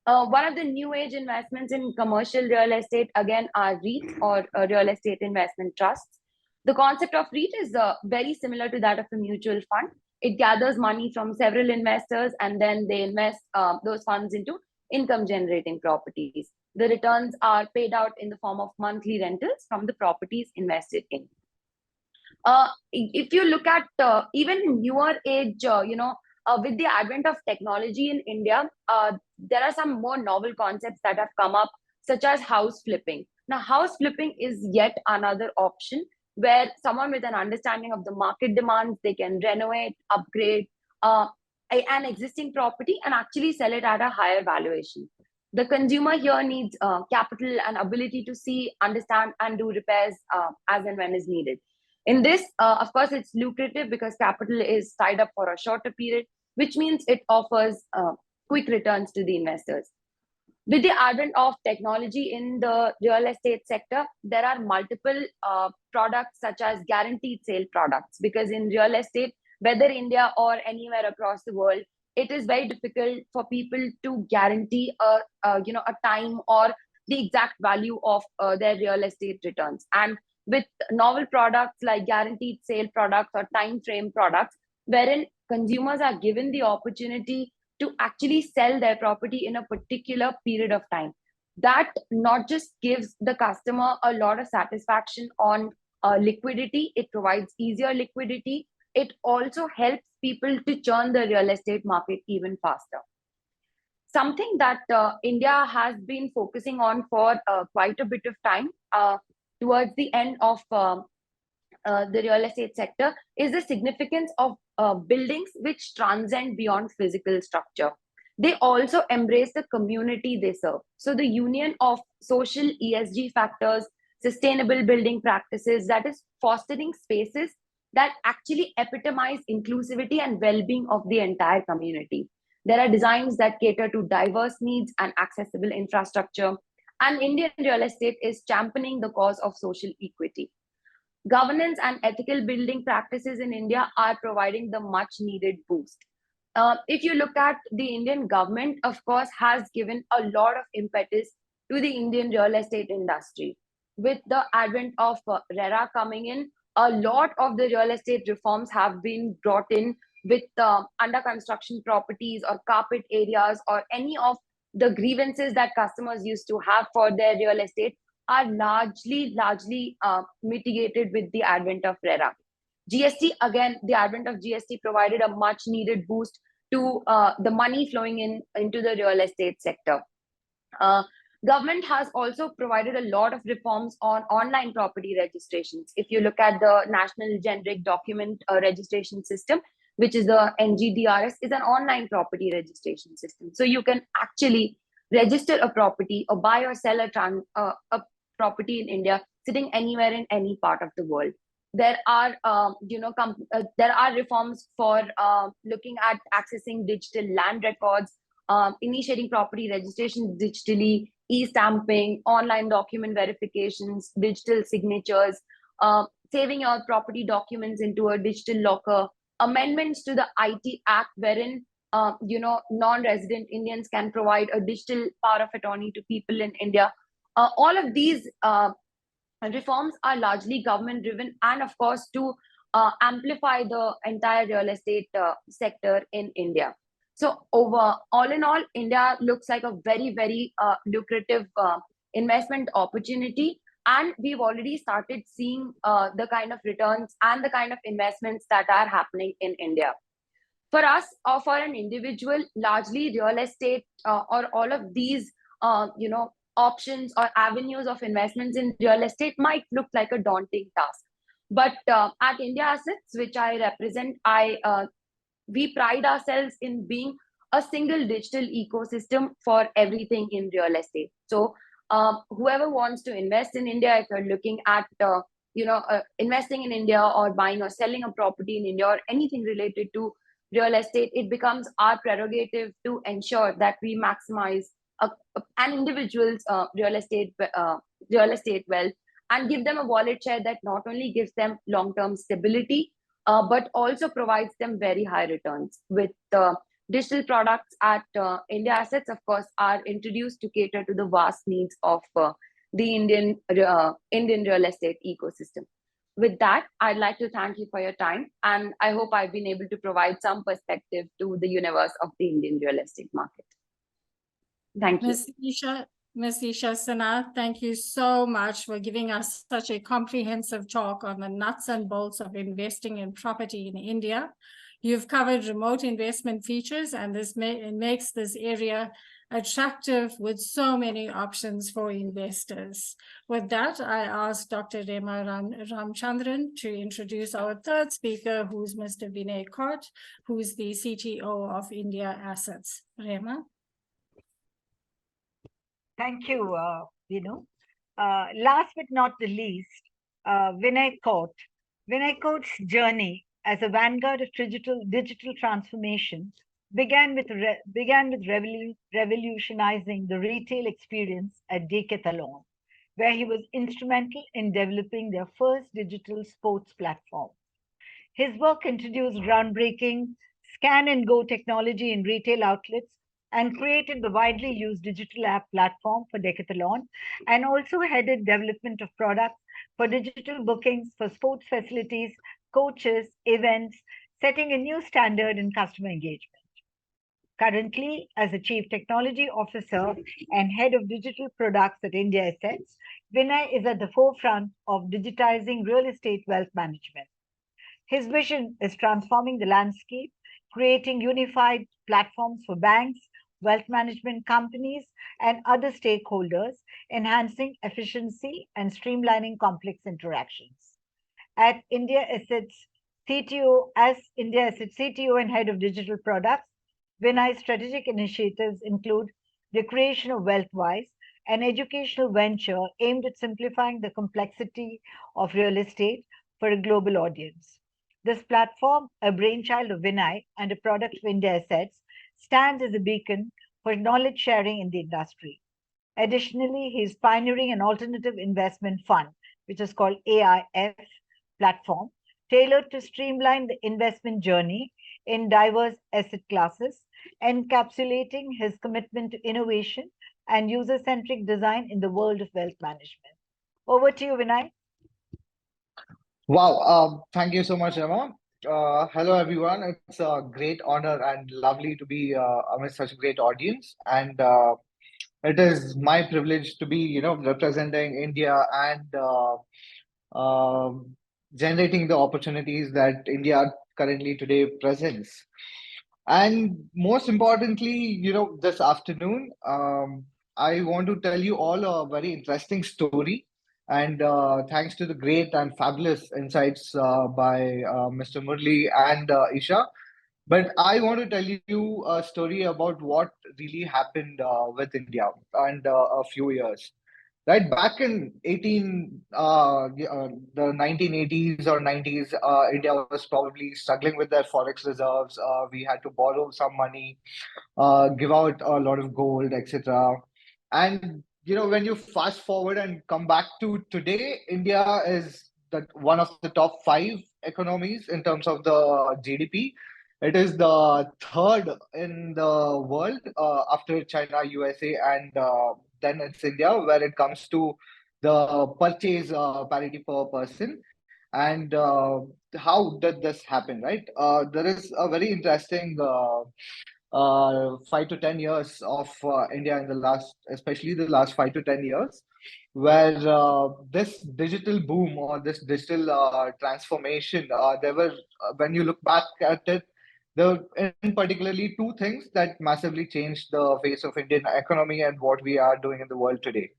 One of the new age investments in commercial real estate, again, are REITs, or real estate investment trusts. The concept of REIT is very similar to that of a mutual fund. It gathers money from several investors and then they invest those funds into income generating properties. The returns are paid out in the form of monthly rentals from the properties invested in. If you look at even newer age, with the advent of technology in India, there are some more novel concepts that have come up, such as house flipping. Now, house flipping is yet another option where someone with an understanding of the market demands, they can renovate, upgrade an existing property and actually sell it at a higher valuation. The consumer here needs capital and ability to see, understand, and do repairs as and when is needed. In this, of course, it's lucrative because capital is tied up for a shorter period, which means it offers quick returns to the investors. With the advent of technology in the real estate sector, there are multiple products such as guaranteed sale products, because in real estate, whether India or anywhere across the world, it is very difficult for people to guarantee a time or the exact value of their real estate returns. And with novel products like guaranteed sale products or time frame products, wherein consumers are given the opportunity to actually sell their property in a particular period of time. That not just gives the customer a lot of satisfaction on liquidity, it provides easier liquidity. It also helps people to churn the real estate market even faster. Something that India has been focusing on for quite a bit of time towards the end of the real estate sector is the significance of buildings which transcend beyond physical structure. They also embrace the community they serve. So the union of social ESG factors, sustainable building practices, that is fostering spaces that actually epitomize inclusivity and well-being of the entire community. There are designs that cater to diverse needs and accessible infrastructure. And Indian real estate is championing the cause of social equity. Governance and ethical building practices in India are providing the much needed boost. If you look at the Indian government, of course, has given a lot of impetus to the Indian real estate industry. With the advent of RERA coming in, a lot of the real estate reforms have been brought in with under construction properties or carpet areas or any of the grievances that customers used to have for their real estate are largely mitigated with the advent of RERA. GST, again, the advent of GST provided a much needed boost to the money flowing into the real estate sector. Government has also provided a lot of reforms on online property registrations. If you look at the National Generic Document Registration System, which is the NGDRS, is an online property registration system. So you can actually register a property or buy or sell a property in India sitting anywhere in any part of the world. There are there are reforms for looking at accessing digital land records, initiating property registration digitally, e-stamping, online document verifications, digital signatures, saving your property documents into a digital locker, amendments to the IT Act wherein non-resident Indians can provide a digital power of attorney to people in India. All of these reforms are largely government driven and of course to amplify the entire real estate sector in India. So all in all, India looks like a very, very lucrative investment opportunity. And we've already started seeing the kind of returns and the kind of investments that are happening in India. For us, or for an individual, largely real estate or all of these, options or avenues of investments in real estate might look like a daunting task. But at India Assets, which I represent, we pride ourselves in being a single digital ecosystem for everything in real estate. So whoever wants to invest in India, if you're looking at investing in India or buying or selling a property in India or anything related to real estate, it becomes our prerogative to ensure that we maximize an individual's real estate wealth and give them a wallet share that not only gives them long-term stability, but also provides them very high returns. With digital products at India Assets, of course, are introduced to cater to the vast needs of the Indian real estate ecosystem. With that, I'd like to thank you for your time, and I hope I've been able to provide some perspective to the universe of the Indian real estate market. Thank you. Ms. Isha Sinha, thank you so much for giving us such a comprehensive talk on the nuts and bolts of investing in property in India. You've covered remote investment features, and this makes this area attractive with so many options for investors. With that, I ask Dr. Rema Ramchandran to introduce our third speaker, who's Mr. Vinay Kott, who's the CTO of India Assets. Rema. Thank you, Vinu. Last but not the least, Vinay Kott. Vinay Kott's journey as a vanguard of digital transformation began with revolutionizing the retail experience at Decathlon, where he was instrumental in developing their first digital sports platform. His work introduced groundbreaking scan and go technology in retail outlets and created the widely used digital app platform for Decathlon, and also headed development of products for digital bookings for sports facilities, coaches, events, setting a new standard in customer engagement. Currently, as a Chief Technology Officer and Head of Digital Products at India Assets, Vinay is at the forefront of digitizing real estate wealth management. His vision is transforming the landscape, creating unified platforms for banks, wealth management companies, and other stakeholders, enhancing efficiency and streamlining complex interactions. At India Assets CTO, as India Assets CTO and Head of Digital Products, Vinay's strategic initiatives include the creation of WealthWise, an educational venture aimed at simplifying the complexity of real estate for a global audience. This platform, a brainchild of Vinay and a product of India Assets, stands as a beacon for knowledge sharing in the industry. Additionally, he is pioneering an alternative investment fund, which is called AIF platform, tailored to streamline the investment journey in diverse asset classes, encapsulating his commitment to innovation and user-centric design in the world of wealth management. Over to you, Vinay. Wow, thank you so much, Emma. Hello, everyone. It's a great honor and lovely to be amidst such a great audience. And it is my privilege to be, representing India and generating the opportunities that India currently today presents. And most importantly, this afternoon, I want to tell you all a very interesting story. And thanks to the great and fabulous insights by Mr. Murli and Isha. But I want to tell you a story about what really happened with India and a few years. Right back in the 1980s or 90s, India was probably struggling with their forex reserves. We had to borrow some money, give out a lot of gold, etc. And when you fast forward and come back to today, India is one of the top 5 economies in terms of the GDP. It is the third in the world after China, USA, and then it's India, where it comes to the purchase parity per person. And how did this happen, right? There is a very interesting 5 to 10 years of India in the last, especially the last 5 to 10 years, where this digital boom or this digital transformation, there were, when you look back at it, there were in particularly two things that massively changed the face of Indian economy and what we are doing in the world today.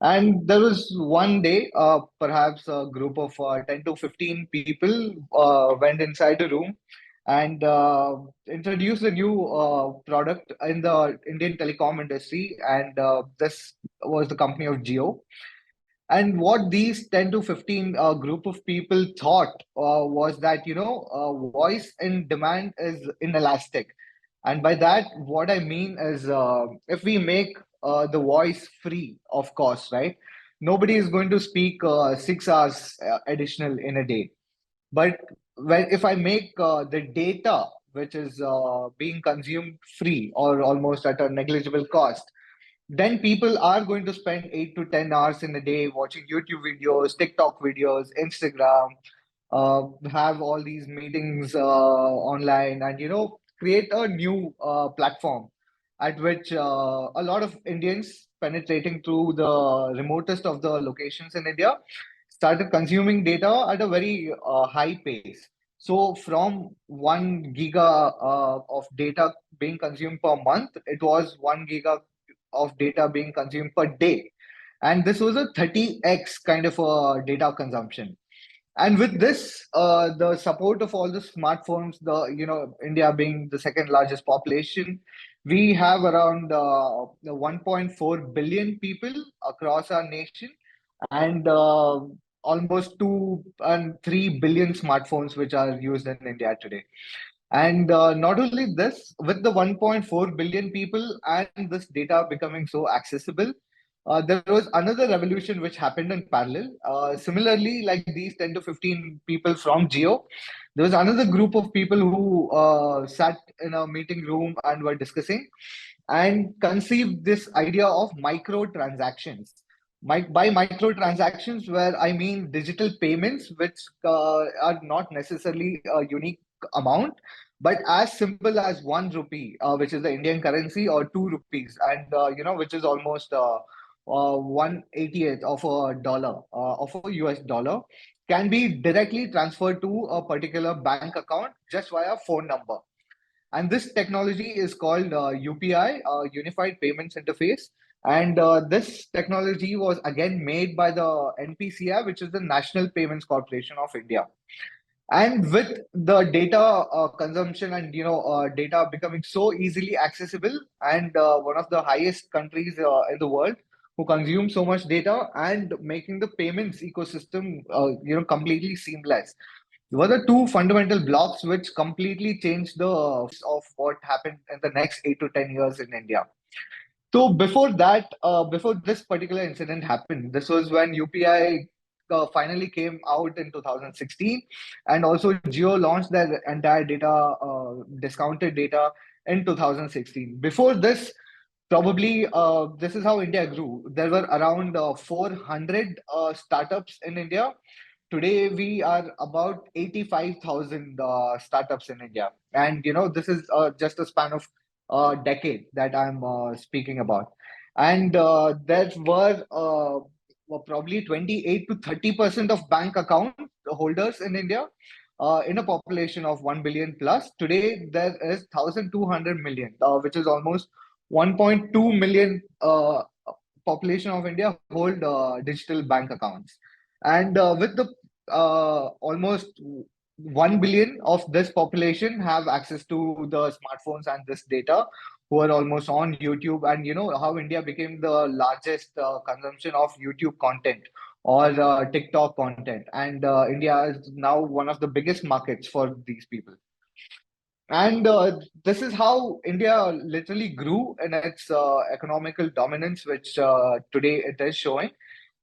And there was one day, perhaps a group of 10 to 15 people went inside a room and introduced a new product in the Indian telecom industry. And this was the company of Jio. And what these 10 to 15 group of people thought was that, voice in demand is inelastic. And by that, what I mean is if we make the voice free of cost, right? Nobody is going to speak 6 hours additional in a day. But if I make the data, which is being consumed free or almost at a negligible cost, then people are going to spend 8 to 10 hours in a day watching YouTube videos, TikTok videos, Instagram, have all these meetings online, and create a new platform at which a lot of Indians penetrating through the remotest of the locations in India started consuming data at a very high pace. So from 1 giga of data being consumed per month, it was 1 giga of data being consumed per day. And this was a 30x kind of a data consumption. And with this, the support of all the smartphones, India being the second largest population, we have around 1.4 billion people across our nation, and almost 2 and 3 billion smartphones which are used in India today. And not only this, with the 1.4 billion people and this data becoming so accessible, there was another revolution which happened in parallel. Similarly, like these 10 to 15 people from Geo, there was another group of people who sat in a meeting room and were discussing and conceived this idea of microtransactions. By microtransactions, where I mean digital payments, which are not necessarily a unique amount, but as simple as 1 rupee, which is the Indian currency, or 2 rupees, and which is almost 1/80th of a dollar, of a US dollar, can be directly transferred to a particular bank account just via phone number. And this technology is called UPI, Unified Payments Interface. And this technology was again made by the NPCI, which is the National Payments Corporation of India. And with the data consumption and data becoming so easily accessible, and one of the highest countries in the world who consume so much data, and making the payments ecosystem completely seamless, were the two fundamental blocks which completely changed the of what happened in the next 8 to 10 years in India. So before that, before this particular incident happened, this was when UPI finally came out in 2016, and also Jio launched their entire data, discounted data, in 2016. Before this, probably this is how India grew. There were around 400 startups in India. Today we are about 85,000 startups in India, and this is just a span of a decade that I'm speaking about. And there were probably 28 to 30% of bank account holders in India. In a population of 1 billion plus, today there is 1,200 million, which is almost 1.2 million population of India hold digital bank accounts. And with the almost 1 billion of this population have access to the smartphones and this data, who are almost on YouTube. And how India became the largest consumption of YouTube content or TikTok content. And India is now one of the biggest markets for these people. And this is how India literally grew in its economical dominance, which today it is showing.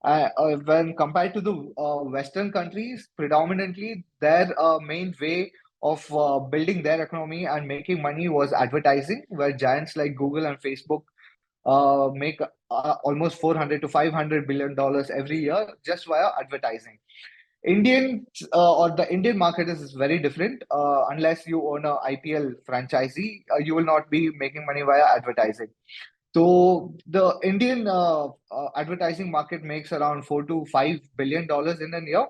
When compared to the Western countries, predominantly their main way of building their economy and making money was advertising, where giants like Google and Facebook make almost 400 to 500 billion dollars every year just via advertising. Indian or the Indian market is very different. Unless you own a IPL franchisee, you will not be making money via advertising. So the Indian advertising market makes around $4 to $5 billion in a year,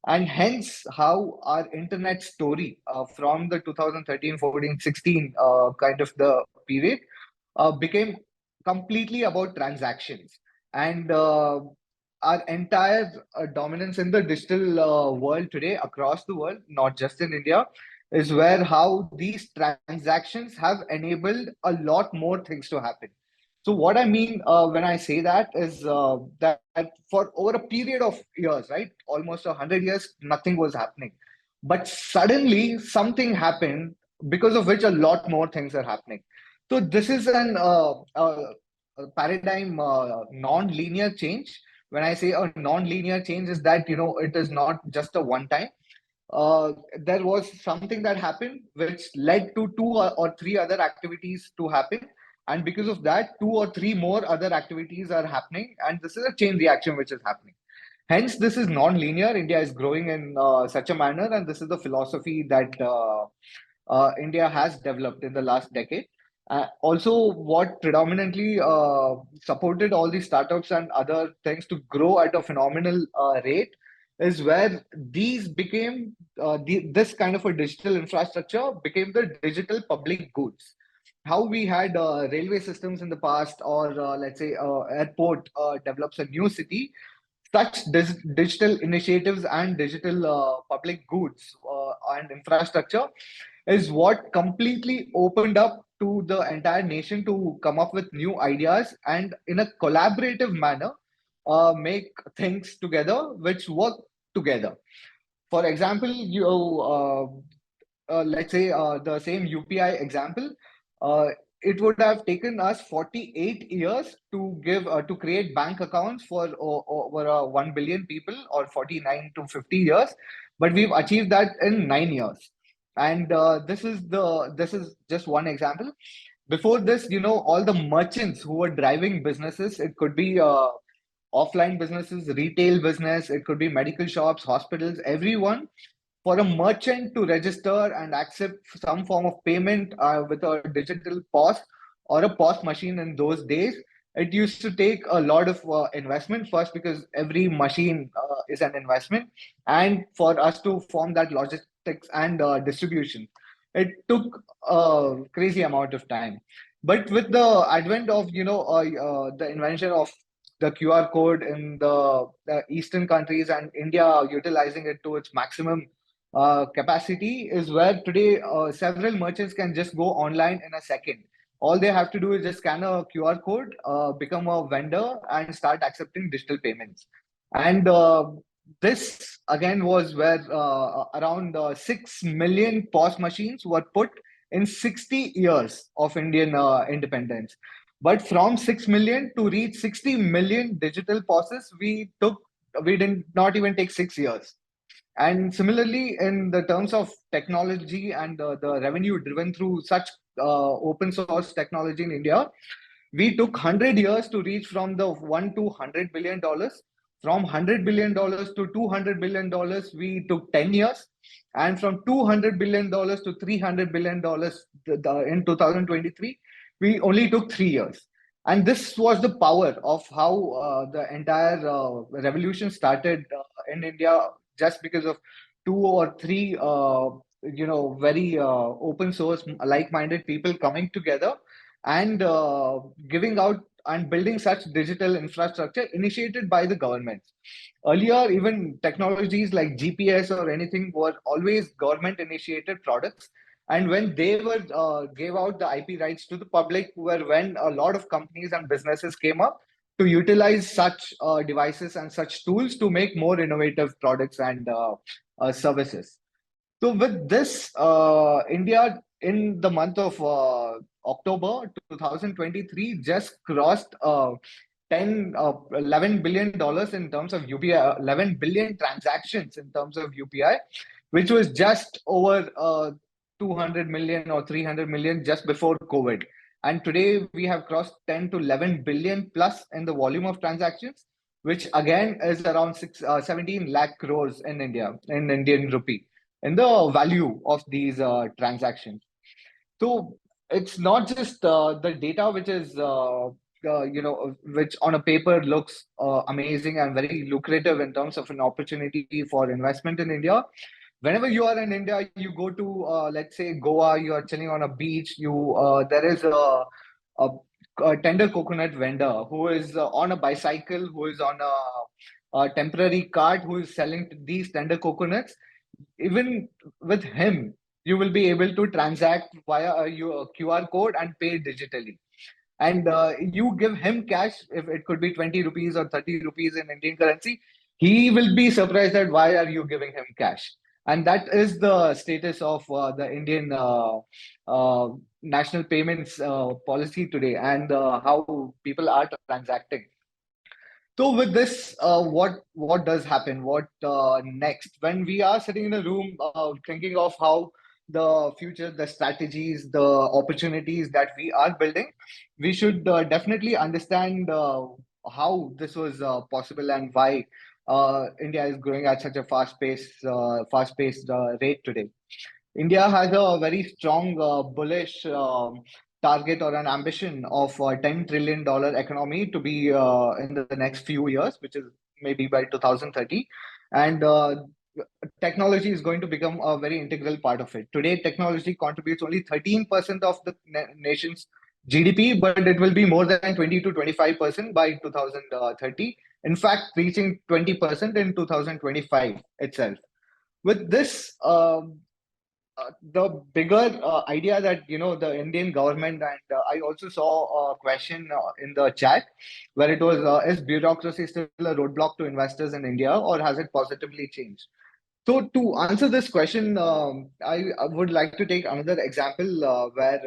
and hence how our internet story from the 2013, 14, 16 kind of the period became completely about transactions. And our entire dominance in the digital world today across the world, not just in India, is where how these transactions have enabled a lot more things to happen. So what I mean when I say that is that for over a period of years, right, almost 100 years, nothing was happening. But suddenly something happened because of which a lot more things are happening. So this is a paradigm non-linear change. When I say a non-linear change is that, it is not just a one time. There was something that happened which led to two or three other activities to happen. And because of that, two or three more other activities are happening. And this is a chain reaction which is happening. Hence, this is non-linear. India is growing in such a manner. And this is the philosophy that India has developed in the last decade. Also, what predominantly supported all these startups and other things to grow at a phenomenal rate is where these became this kind of a digital infrastructure became the digital public goods. How we had railway systems in the past, or let's say airport develops a new city, such digital initiatives and digital public goods and infrastructure is what completely opened up to the entire nation to come up with new ideas and in a collaborative manner make things together which work together. For example, let's say the same UPI example, it would have taken us 48 years to create bank accounts for over 1 billion people, or 49 to 50 years, but we've achieved that in 9 years. And this is just one example. Before this, all the merchants who were driving businesses, it could be offline businesses, retail business, it could be medical shops, hospitals, everyone. For a merchant to register and accept some form of payment with a digital POS or a POS machine in those days, it used to take a lot of investment first, because every machine is an investment. And for us to form that logistics and distribution, it took a crazy amount of time. But with the advent of, the invention of the QR code in the Eastern countries and India utilizing it to its maximum capacity, is where today several merchants can just go online in a second. All they have to do is just scan a QR code, become a vendor, and start accepting digital payments. And this again was where around 6 million POS machines were put in 60 years of Indian independence. But from 6 million to reach 60 million digital POSes, we did not even take 6 years. And similarly, in the terms of technology and the revenue driven through such open source technology in India, we took 100 years to reach from the $1 to $100 billion. From $100 billion to $200 billion, we took 10 years. And from $200 billion to $300 billion in 2023, we only took 3 years. And this was the power of how the entire revolution started in India, just because of two or three, very open source, like-minded people coming together and giving out and building such digital infrastructure initiated by the government. Earlier, even technologies like GPS or anything were always government-initiated products. And when they were gave out the IP rights to the public, were when a lot of companies and businesses came up to utilize such devices and such tools to make more innovative products and services. So with this, India in the month of October 2023 just crossed $11 billion in terms of UPI, 11 billion transactions in terms of UPI, which was just over 200 million or 300 million just before COVID. And today we have crossed 10 to 11 billion plus in the volume of transactions. which again is around 17 lakh crores in India, in Indian rupee, in the value of these transactions. So it's not just the data which is, which on a paper looks amazing and very lucrative in terms of an opportunity for investment in India. Whenever you are in India, you go to, let's say, Goa, you are chilling on a beach, there is a, a tender coconut vendor who is on a bicycle, who is on a temporary cart, who is selling these tender coconuts. Even with him, you will be able to transact via your QR code and pay digitally. And you give him cash, if it could be 20 rupees or 30 rupees in Indian currency, he will be surprised that why are you giving him cash? And that is the status of the Indian uh, national payments policy today, and how people are transacting. So with this, what does happen? What next? When we are sitting in a room thinking of how the future, the strategies, the opportunities that we are building, we should definitely understand how this was possible and why India is growing at such a fast-paced rate today. India has a very strong bullish target or an ambition of $10 trillion economy to be in the next few years, which is maybe by 2030. And technology is going to become a very integral part of it. Today, technology contributes only 13% of the nation's GDP, but it will be more than 20 to 25% by 2030. In fact, reaching 20% in 2025 itself. With this, the bigger idea that the Indian government, and I also saw a question in the chat where it was, is bureaucracy still a roadblock to investors in India, or has it positively changed? So to answer this question, I would like to take another example where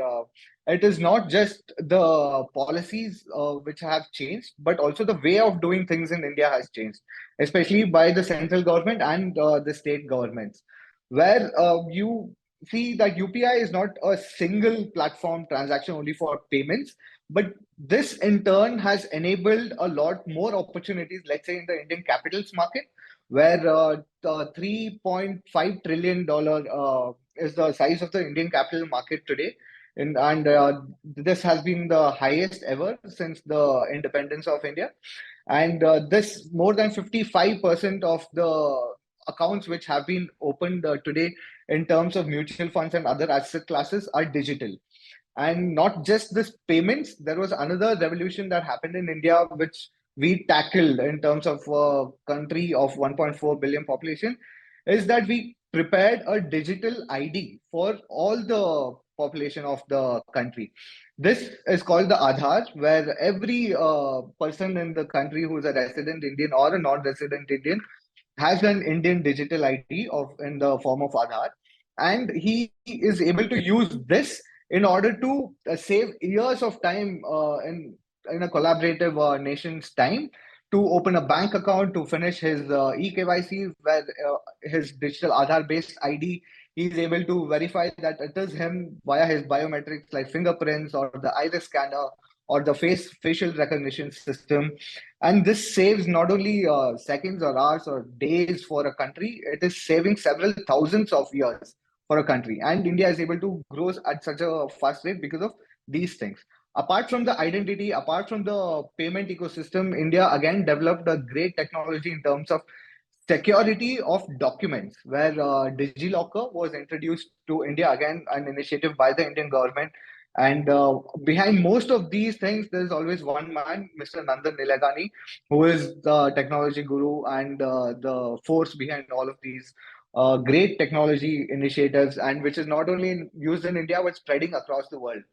it is not just the policies which have changed, but also the way of doing things in India has changed, especially by the central government and the state governments, where you see that UPI is not a single platform transaction only for payments, but this in turn has enabled a lot more opportunities, let's say in the Indian capitals market, where $3.5 trillion is the size of the Indian capital market today. And this has been the highest ever since the independence of India. And this more than 55% of the accounts which have been opened today in terms of mutual funds and other asset classes are digital. And not just this payments, there was another revolution that happened in India, which we tackled in terms of a country of 1.4 billion population, is that we prepared a digital ID for all the population of the country. This is called the Aadhaar, where every person in the country who is a resident Indian or a non-resident Indian has an Indian digital ID in the form of Aadhaar, and he is able to use this in order to save years of time in a collaborative nation's time to open a bank account, to finish his eKYC, where his digital Aadhaar-based ID, he's able to verify that it is him via his biometrics like fingerprints or the iris scanner or the facial recognition system. And this saves not only seconds or hours or days for a country, it is saving several thousands of years for a country. And India is able to grow at such a fast rate because of these things. Apart from the identity, apart from the payment ecosystem, India again developed a great technology in terms of security of documents, where DigiLocker was introduced to India, again, an initiative by the Indian government. And behind most of these things, there's always one man, Mr. Nandan Nilekani, who is the technology guru and the force behind all of these great technology initiatives, and which is not only used in India, but spreading across the world.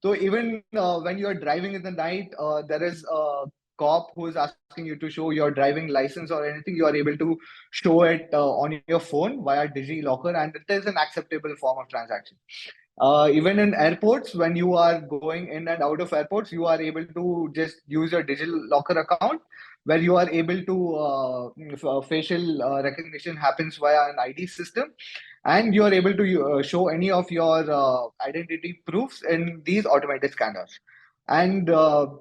So even when you're driving in the night, there is a cop who is asking you to show your driving license or anything, you are able to show it on your phone via DigiLocker, and it is an acceptable form of transaction. Even in airports, when you are going in and out of airports, you are able to just use your DigiLocker account, where you are able to facial recognition happens via an ID system, and you are able to show any of your identity proofs in these automated scanners. And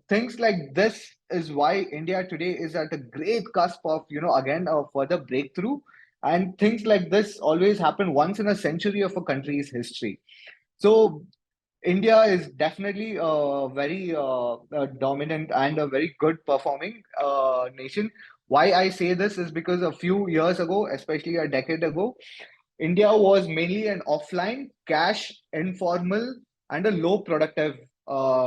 things like this is why India today is at a great cusp of, again, a further breakthrough. And things like this always happen once in a century of a country's history. So India is definitely a very dominant and a very good performing nation. Why I say this is because a few years ago, especially a decade ago, India was mainly an offline, cash, informal, and a low productive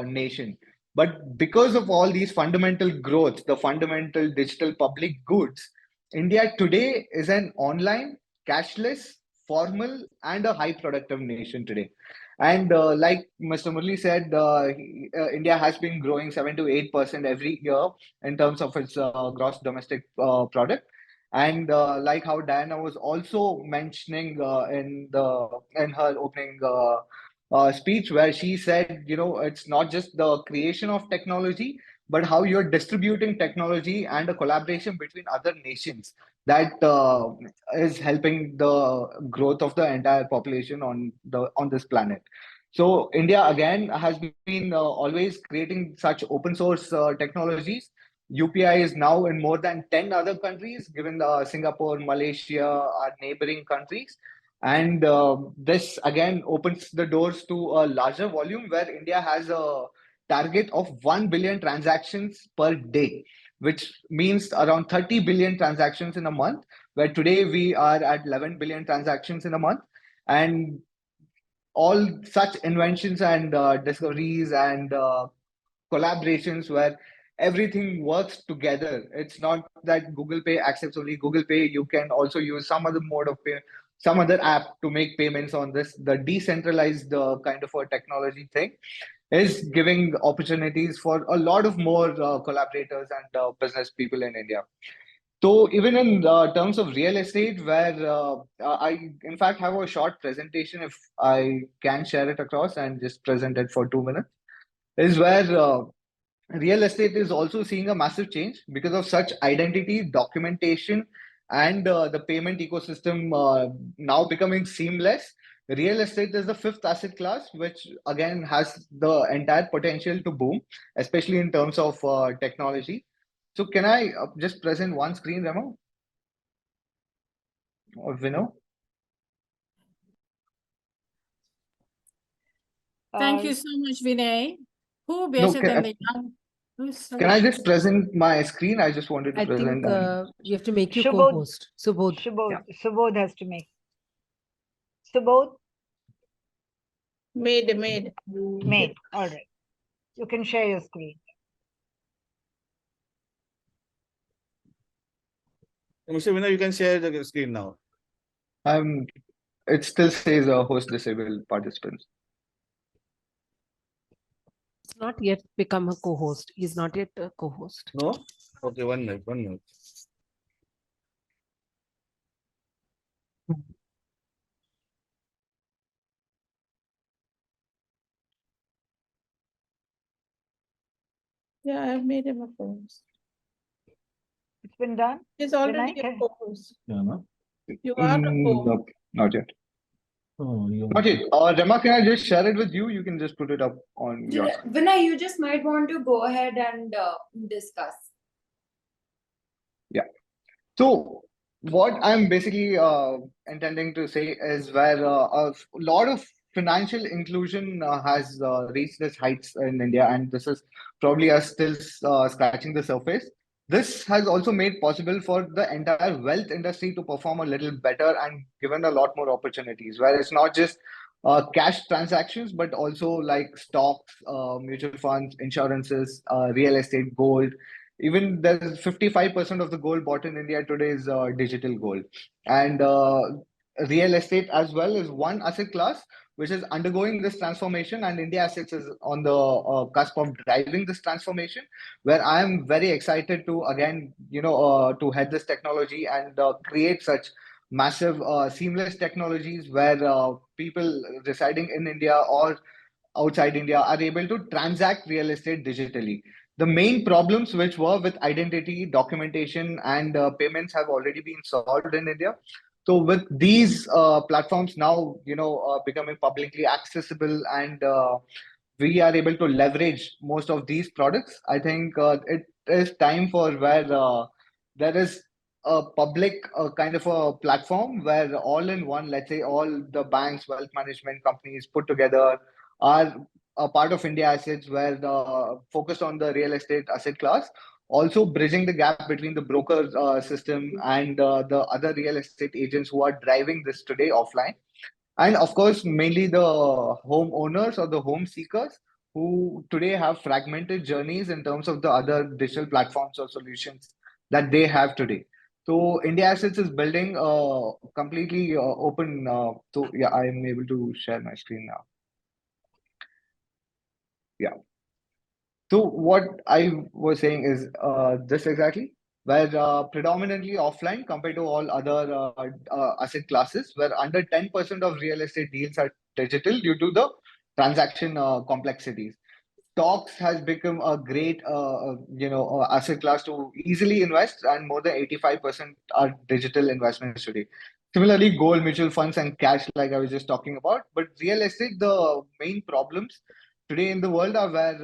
nation. But because of all these fundamental growths, the fundamental digital public goods, India today is an online, cashless, formal, and a high productive nation today. And like Mr. Murli said, India has been growing 7 to 8% every year in terms of its gross domestic product. And like how Diana was also mentioning in her opening speech, where she said, it's not just the creation of technology, but how you're distributing technology and a collaboration between other nations that is helping the growth of the entire population on this planet. So India again has been always creating such open source technologies. UPI is now in more than 10 other countries, given Singapore, Malaysia, our neighboring countries. And this again opens the doors to a larger volume where India has a target of 1 billion transactions per day, which means around 30 billion transactions in a month, where today we are at 11 billion transactions in a month. And all such inventions and discoveries and collaborations where everything works together. It's not that Google Pay accepts only Google Pay. You can also use some other mode of pay, some other app to make payments on this. The decentralized kind of a technology thing is giving opportunities for a lot of more collaborators and business people in India. So even in terms of real estate, where I in fact have a short presentation, if I can share it across and just present it for 2 minutes, is where real estate is also seeing a massive change because of such identity documentation and the payment ecosystem now becoming seamless. Real estate is the fifth asset class, which again has the entire potential to boom, especially in terms of technology. So can I just present one screen, Remo or Vino? Thank you so much, Vinay. Who No, better than the young? can I just present my screen? I just wanted to I think present. we have to make you Subodh. co-host. Subodh. Subodh has to make. Subodh, Made. made. All right. You can share your screen. Mr. Vinay, you can share the screen now. It still says host disabled participants. It's not yet become a co-host. He's not yet a co-host. No? Okay, 1 minute, 1 minute. Yeah, I've made him a co-host. It's been done. He's already Vinay, a co-host. Yeah, no? You are a co-host. Nope, not yet. Oh, you Not yet. Rema, can I just share it with you? You can just put it up on your screen. Vinay, you just might want to go ahead and discuss. Yeah. So what I'm basically intending to say is where a lot of financial inclusion has reached its heights in India, and this is probably us still scratching the surface. This has also made possible for the entire wealth industry to perform a little better and given a lot more opportunities, where it's not just cash transactions, but also like stocks, mutual funds, insurances, real estate, gold. Even there's 55% of the gold bought in India today is digital gold. And real estate as well is one asset class which is undergoing this transformation, and India Assets is on the cusp of driving this transformation, where I am very excited to again, to head this technology and create such massive seamless technologies where people residing in India or outside India are able to transact real estate digitally. The main problems which were with identity, documentation, and payments have already been solved in India. So with these platforms now, becoming publicly accessible and we are able to leverage most of these products. I think it is time for where there is a public kind of a platform where all in one, let's say all the banks, wealth management companies put together are a part of India Assets, where the focus on the real estate asset class, also bridging the gap between the broker system and the other real estate agents who are driving this today offline. And of course, mainly the homeowners or the home seekers who today have fragmented journeys in terms of the other digital platforms or solutions that they have today. So India Assets is building completely open. So yeah, I'm able to share my screen now. Yeah. So what I was saying is this exactly, where predominantly offline compared to all other asset classes, where under 10% of real estate deals are digital due to the transaction complexities. Stocks has become a great asset class to easily invest, and more than 85% are digital investments today. Similarly, gold, mutual funds, and cash, like I was just talking about. But real estate, the main problems today in the world are where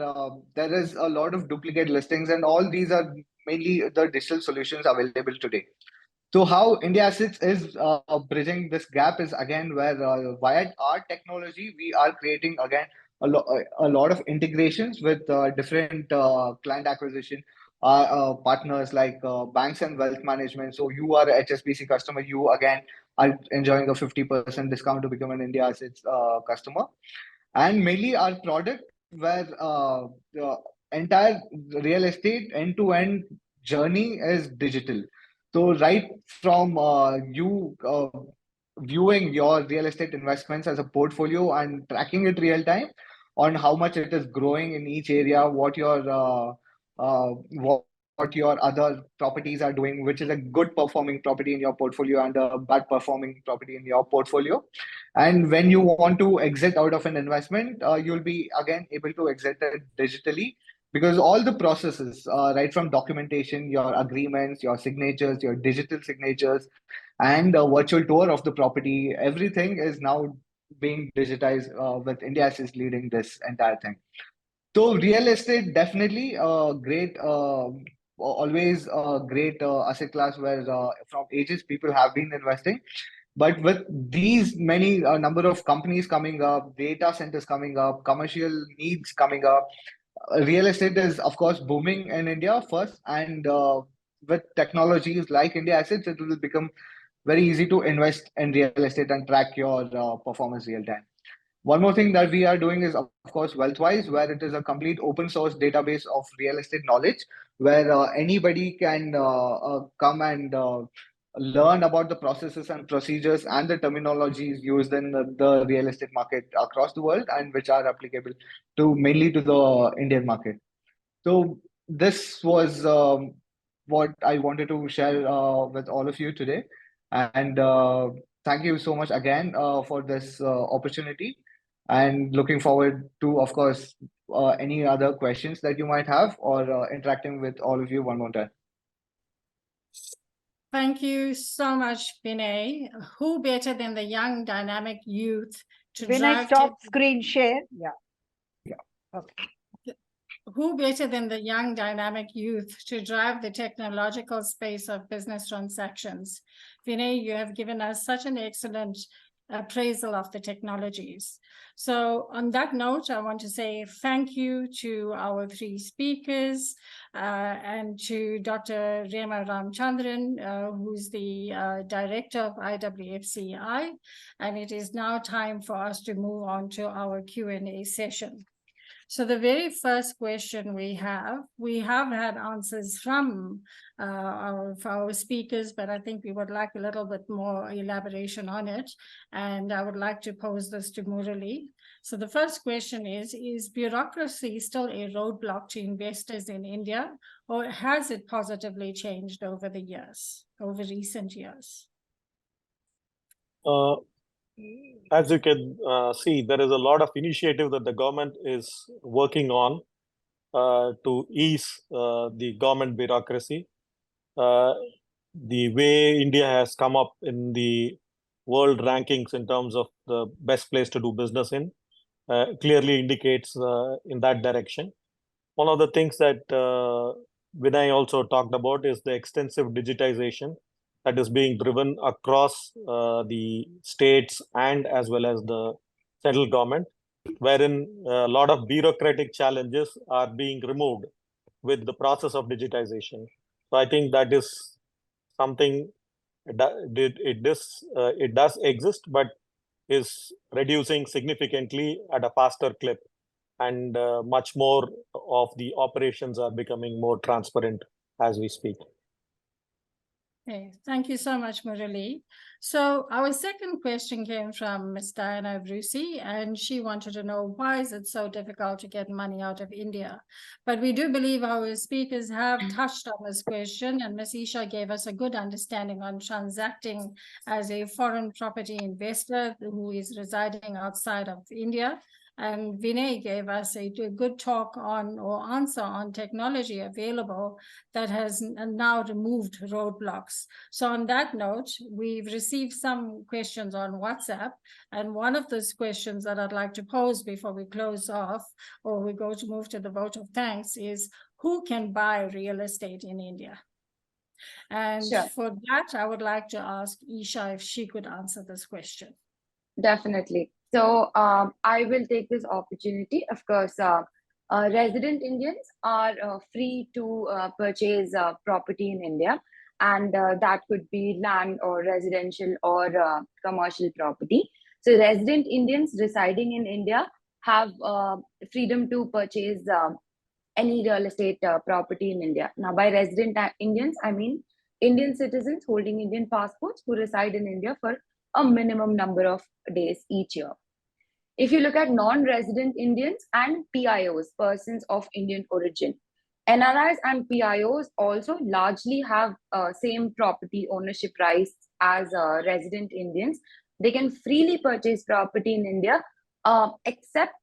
there is a lot of duplicate listings, and all these are mainly the digital solutions available today. So how India Assets is bridging this gap is again where via our technology we are creating again a lot of integrations with different client acquisition partners like banks and wealth management. So you are a HSBC customer, you again are enjoying a 50% discount to become an India Assets customer. And mainly our product where the entire real estate end-to-end journey is digital. So right from you viewing your real estate investments as a portfolio and tracking it real time on how much it is growing in each area, what your other properties are doing, which is a good performing property in your portfolio and a bad performing property in your portfolio. And when you want to exit out of an investment, you'll be again able to exit it digitally, because all the processes, right from documentation, your agreements, your signatures, your digital signatures, and a virtual tour of the property, everything is now being digitized with India is leading this entire thing. So real estate definitely great, always a great asset class where from ages people have been investing. But with these many number of companies coming up, data centers coming up, commercial needs coming up, real estate is of course booming in India first, and with technologies like India Assets, it will become very easy to invest in real estate and track your performance real time. One more thing that we are doing is, of course, Wealthwise, where it is a complete open source database of real estate knowledge, where anybody can come and learn about the processes and procedures and the terminologies used in the real estate market across the world, and which are applicable to mainly to the Indian market. So this was what I wanted to share with all of you today. And thank you so much again for this opportunity. And looking forward to, of course, any other questions that you might have, or interacting with all of you one more time. Thank you so much, Vinay. Who better than the young, dynamic youth to When I drive stop screen share, yeah. Okay. who better than the young, dynamic youth to drive the technological space of business transactions? Vinay, you have given us such an excellent appraisal of the technologies. So on that note, I want to say thank you to our three speakers and to Dr. Rema Ramchandran, who's the director of IWFCI. And it is now time for us to move on to our Q&A session. So the very first question we have had answers from our speakers, but I think we would like a little bit more elaboration on it. And I would like to pose this to Murali. So the first question is bureaucracy still a roadblock to investors in India, or has it positively changed over the years, over recent years? As you can see, there is a lot of initiative that the government is working on to ease the government bureaucracy. The way India has come up in the world rankings in terms of the best place to do business in, clearly indicates in that direction. One of the things that Vinay also talked about is the extensive digitization that is being driven across the states and as well as the central government, wherein a lot of bureaucratic challenges are being removed with the process of digitization. So I think that is something it does exist, but is reducing significantly at a faster clip, and much more of the operations are becoming more transparent as we speak. Okay, thank you so much, Murali. So our second question came from Ms. Diana Brucey, and she wanted to know, why is it so difficult to get money out of India? But we do believe our speakers have touched on this question, and Ms. Isha gave us a good understanding on transacting as a foreign property investor who is residing outside of India. And Vinay gave us a good talk on, or answer on, technology available that has now removed roadblocks. So on that note, we've received some questions on WhatsApp. And one of those questions that I'd like to pose before we close off, or we go to move to the vote of thanks, is who can buy real estate in India? And Sure. for that, I would like to ask Isha if she could answer this question. Definitely. So I will take this opportunity. Of course, resident Indians are free to purchase property in India, and that could be land or residential or commercial property. So resident Indians residing in India have freedom to purchase any real estate property in India. Now, by resident Indians, I mean Indian citizens holding Indian passports who reside in India for a minimum number of days each year. If you look at non-resident Indians and PIOs, persons of Indian origin, NRIs and PIOs also largely have same property ownership rights as resident Indians. They can freely purchase property in India, except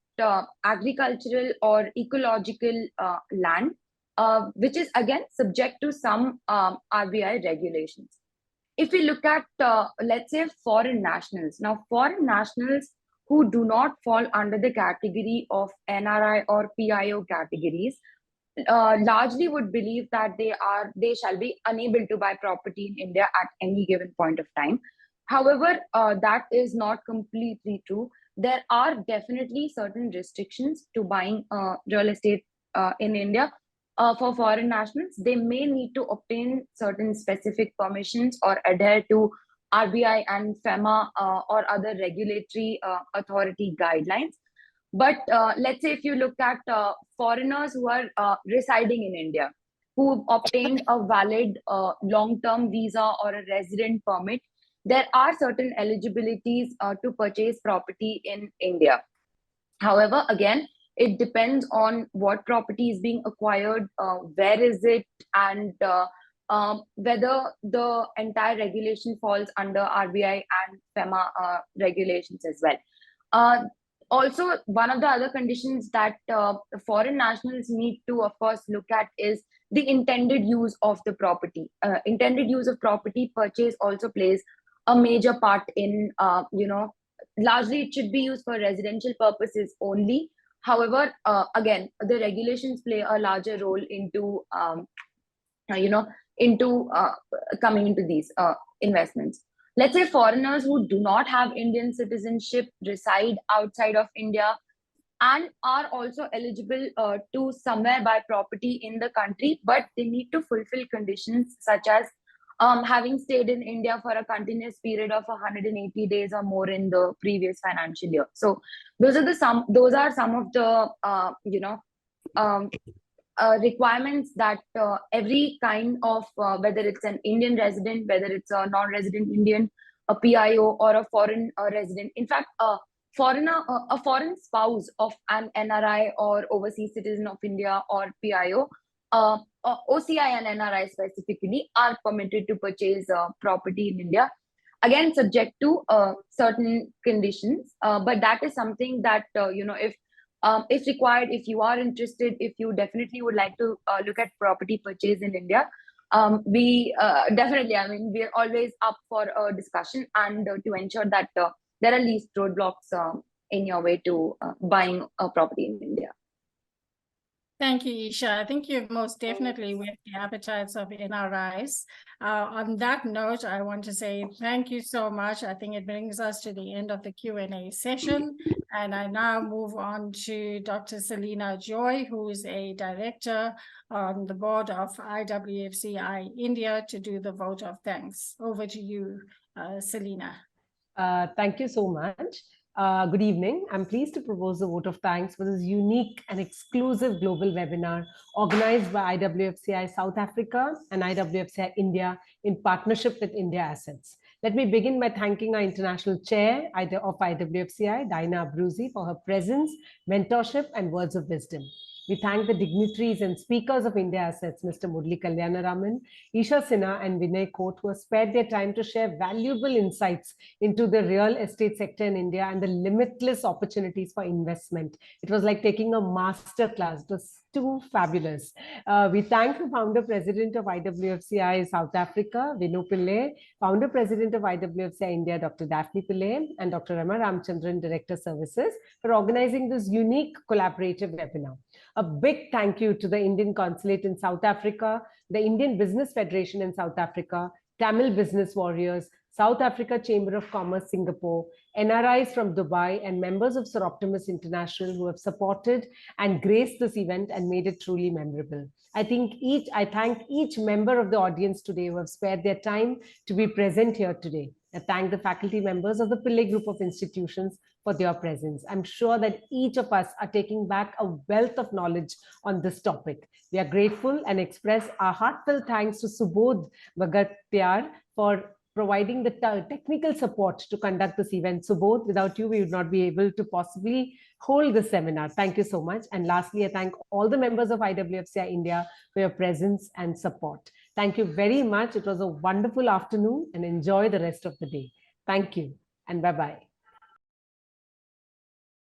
agricultural or ecological land, which is again subject to some RBI regulations. If we look at, let's say, foreign nationals, now foreign nationals who do not fall under the category of NRI or PIO categories, largely would believe that they shall be unable to buy property in India at any given point of time. However, that is not completely true. There are definitely certain restrictions to buying real estate in India. For foreign nationals, they may need to obtain certain specific permissions or adhere to RBI and FEMA or other regulatory authority guidelines. But let's say if you look at foreigners who are residing in India, who obtained a valid long-term visa or a resident permit, there are certain eligibilities to purchase property in India. However, again, it depends on what property is being acquired, where is it, and whether the entire regulation falls under RBI and FEMA regulations as well. Also, one of the other conditions that foreign nationals need to, of course, look at is the intended use of the property. Intended use of property purchase also plays a major part in, largely it should be used for residential purposes only. However, again, the regulations play a larger role into, coming into these investments. Let's say foreigners who do not have Indian citizenship reside outside of India and are also eligible to somewhere buy property in the country, but they need to fulfill conditions such as having stayed in India for a continuous period of 180 days or more in the previous financial year. So those are some of the requirements that every kind of whether it's an Indian resident, whether it's a non-resident Indian, a PIO, or a foreign resident. In fact, a foreign spouse of an NRI or overseas citizen of India or PIO, OCI and NRI specifically, are permitted to purchase property in India, again subject to certain conditions. But that is something that if required, if you are interested, if you definitely would like to look at property purchase in India, we definitely, we are always up for a discussion and to ensure that there are least roadblocks in your way to buying a property in India. Thank you, Isha. I think you've most definitely whet the appetites of NRIs. On that note, I want to say thank you so much. I think it brings us to the end of the Q&A session. And I now move on to Dr. Selina Joy, who is a director on the board of IWFCI India, to do the vote of thanks. Over to you, Selina. Thank you so much. Good evening. I'm pleased to propose the vote of thanks for this unique and exclusive global webinar organized by IWFCI South Africa and IWFCI India in partnership with India Assets. Let me begin by thanking our international chair of IWFCI, Diana Abruzzi, for her presence, mentorship, and words of wisdom. We thank the dignitaries and speakers of India Assets, Mr. Murli Kalyanaraman, Isha Sinha, and Vinay Koth, who have spared their time to share valuable insights into the real estate sector in India and the limitless opportunities for investment. It was like taking a master class. It was too fabulous. We thank the founder president of IWFCI South Africa, Vinu Pillai, founder president of IWFCI India, Dr. Daphne Pillai, and Dr. Rama Ramchandran, Director Services, for organizing this unique collaborative webinar. A big thank you to the Indian Consulate in South Africa, the Indian Business Federation in South Africa, Tamil Business Warriors, South Africa Chamber of Commerce Singapore, NRIs from Dubai, and members of Sir Optimus International who have supported and graced this event and made it truly memorable. I thank each member of the audience today who have spared their time to be present here today. I thank the faculty members of the Pillai Group of Institutions for their presence. I'm sure that each of us are taking back a wealth of knowledge on this topic. We are grateful and express our heartfelt thanks to Subodh Bagatyar for providing the technical support to conduct this event. Subodh, without you, we would not be able to possibly hold this seminar. Thank you so much. And lastly, I thank all the members of IWFCI India for your presence and support. Thank you very much. It was a wonderful afternoon, and enjoy the rest of the day. Thank you and bye-bye.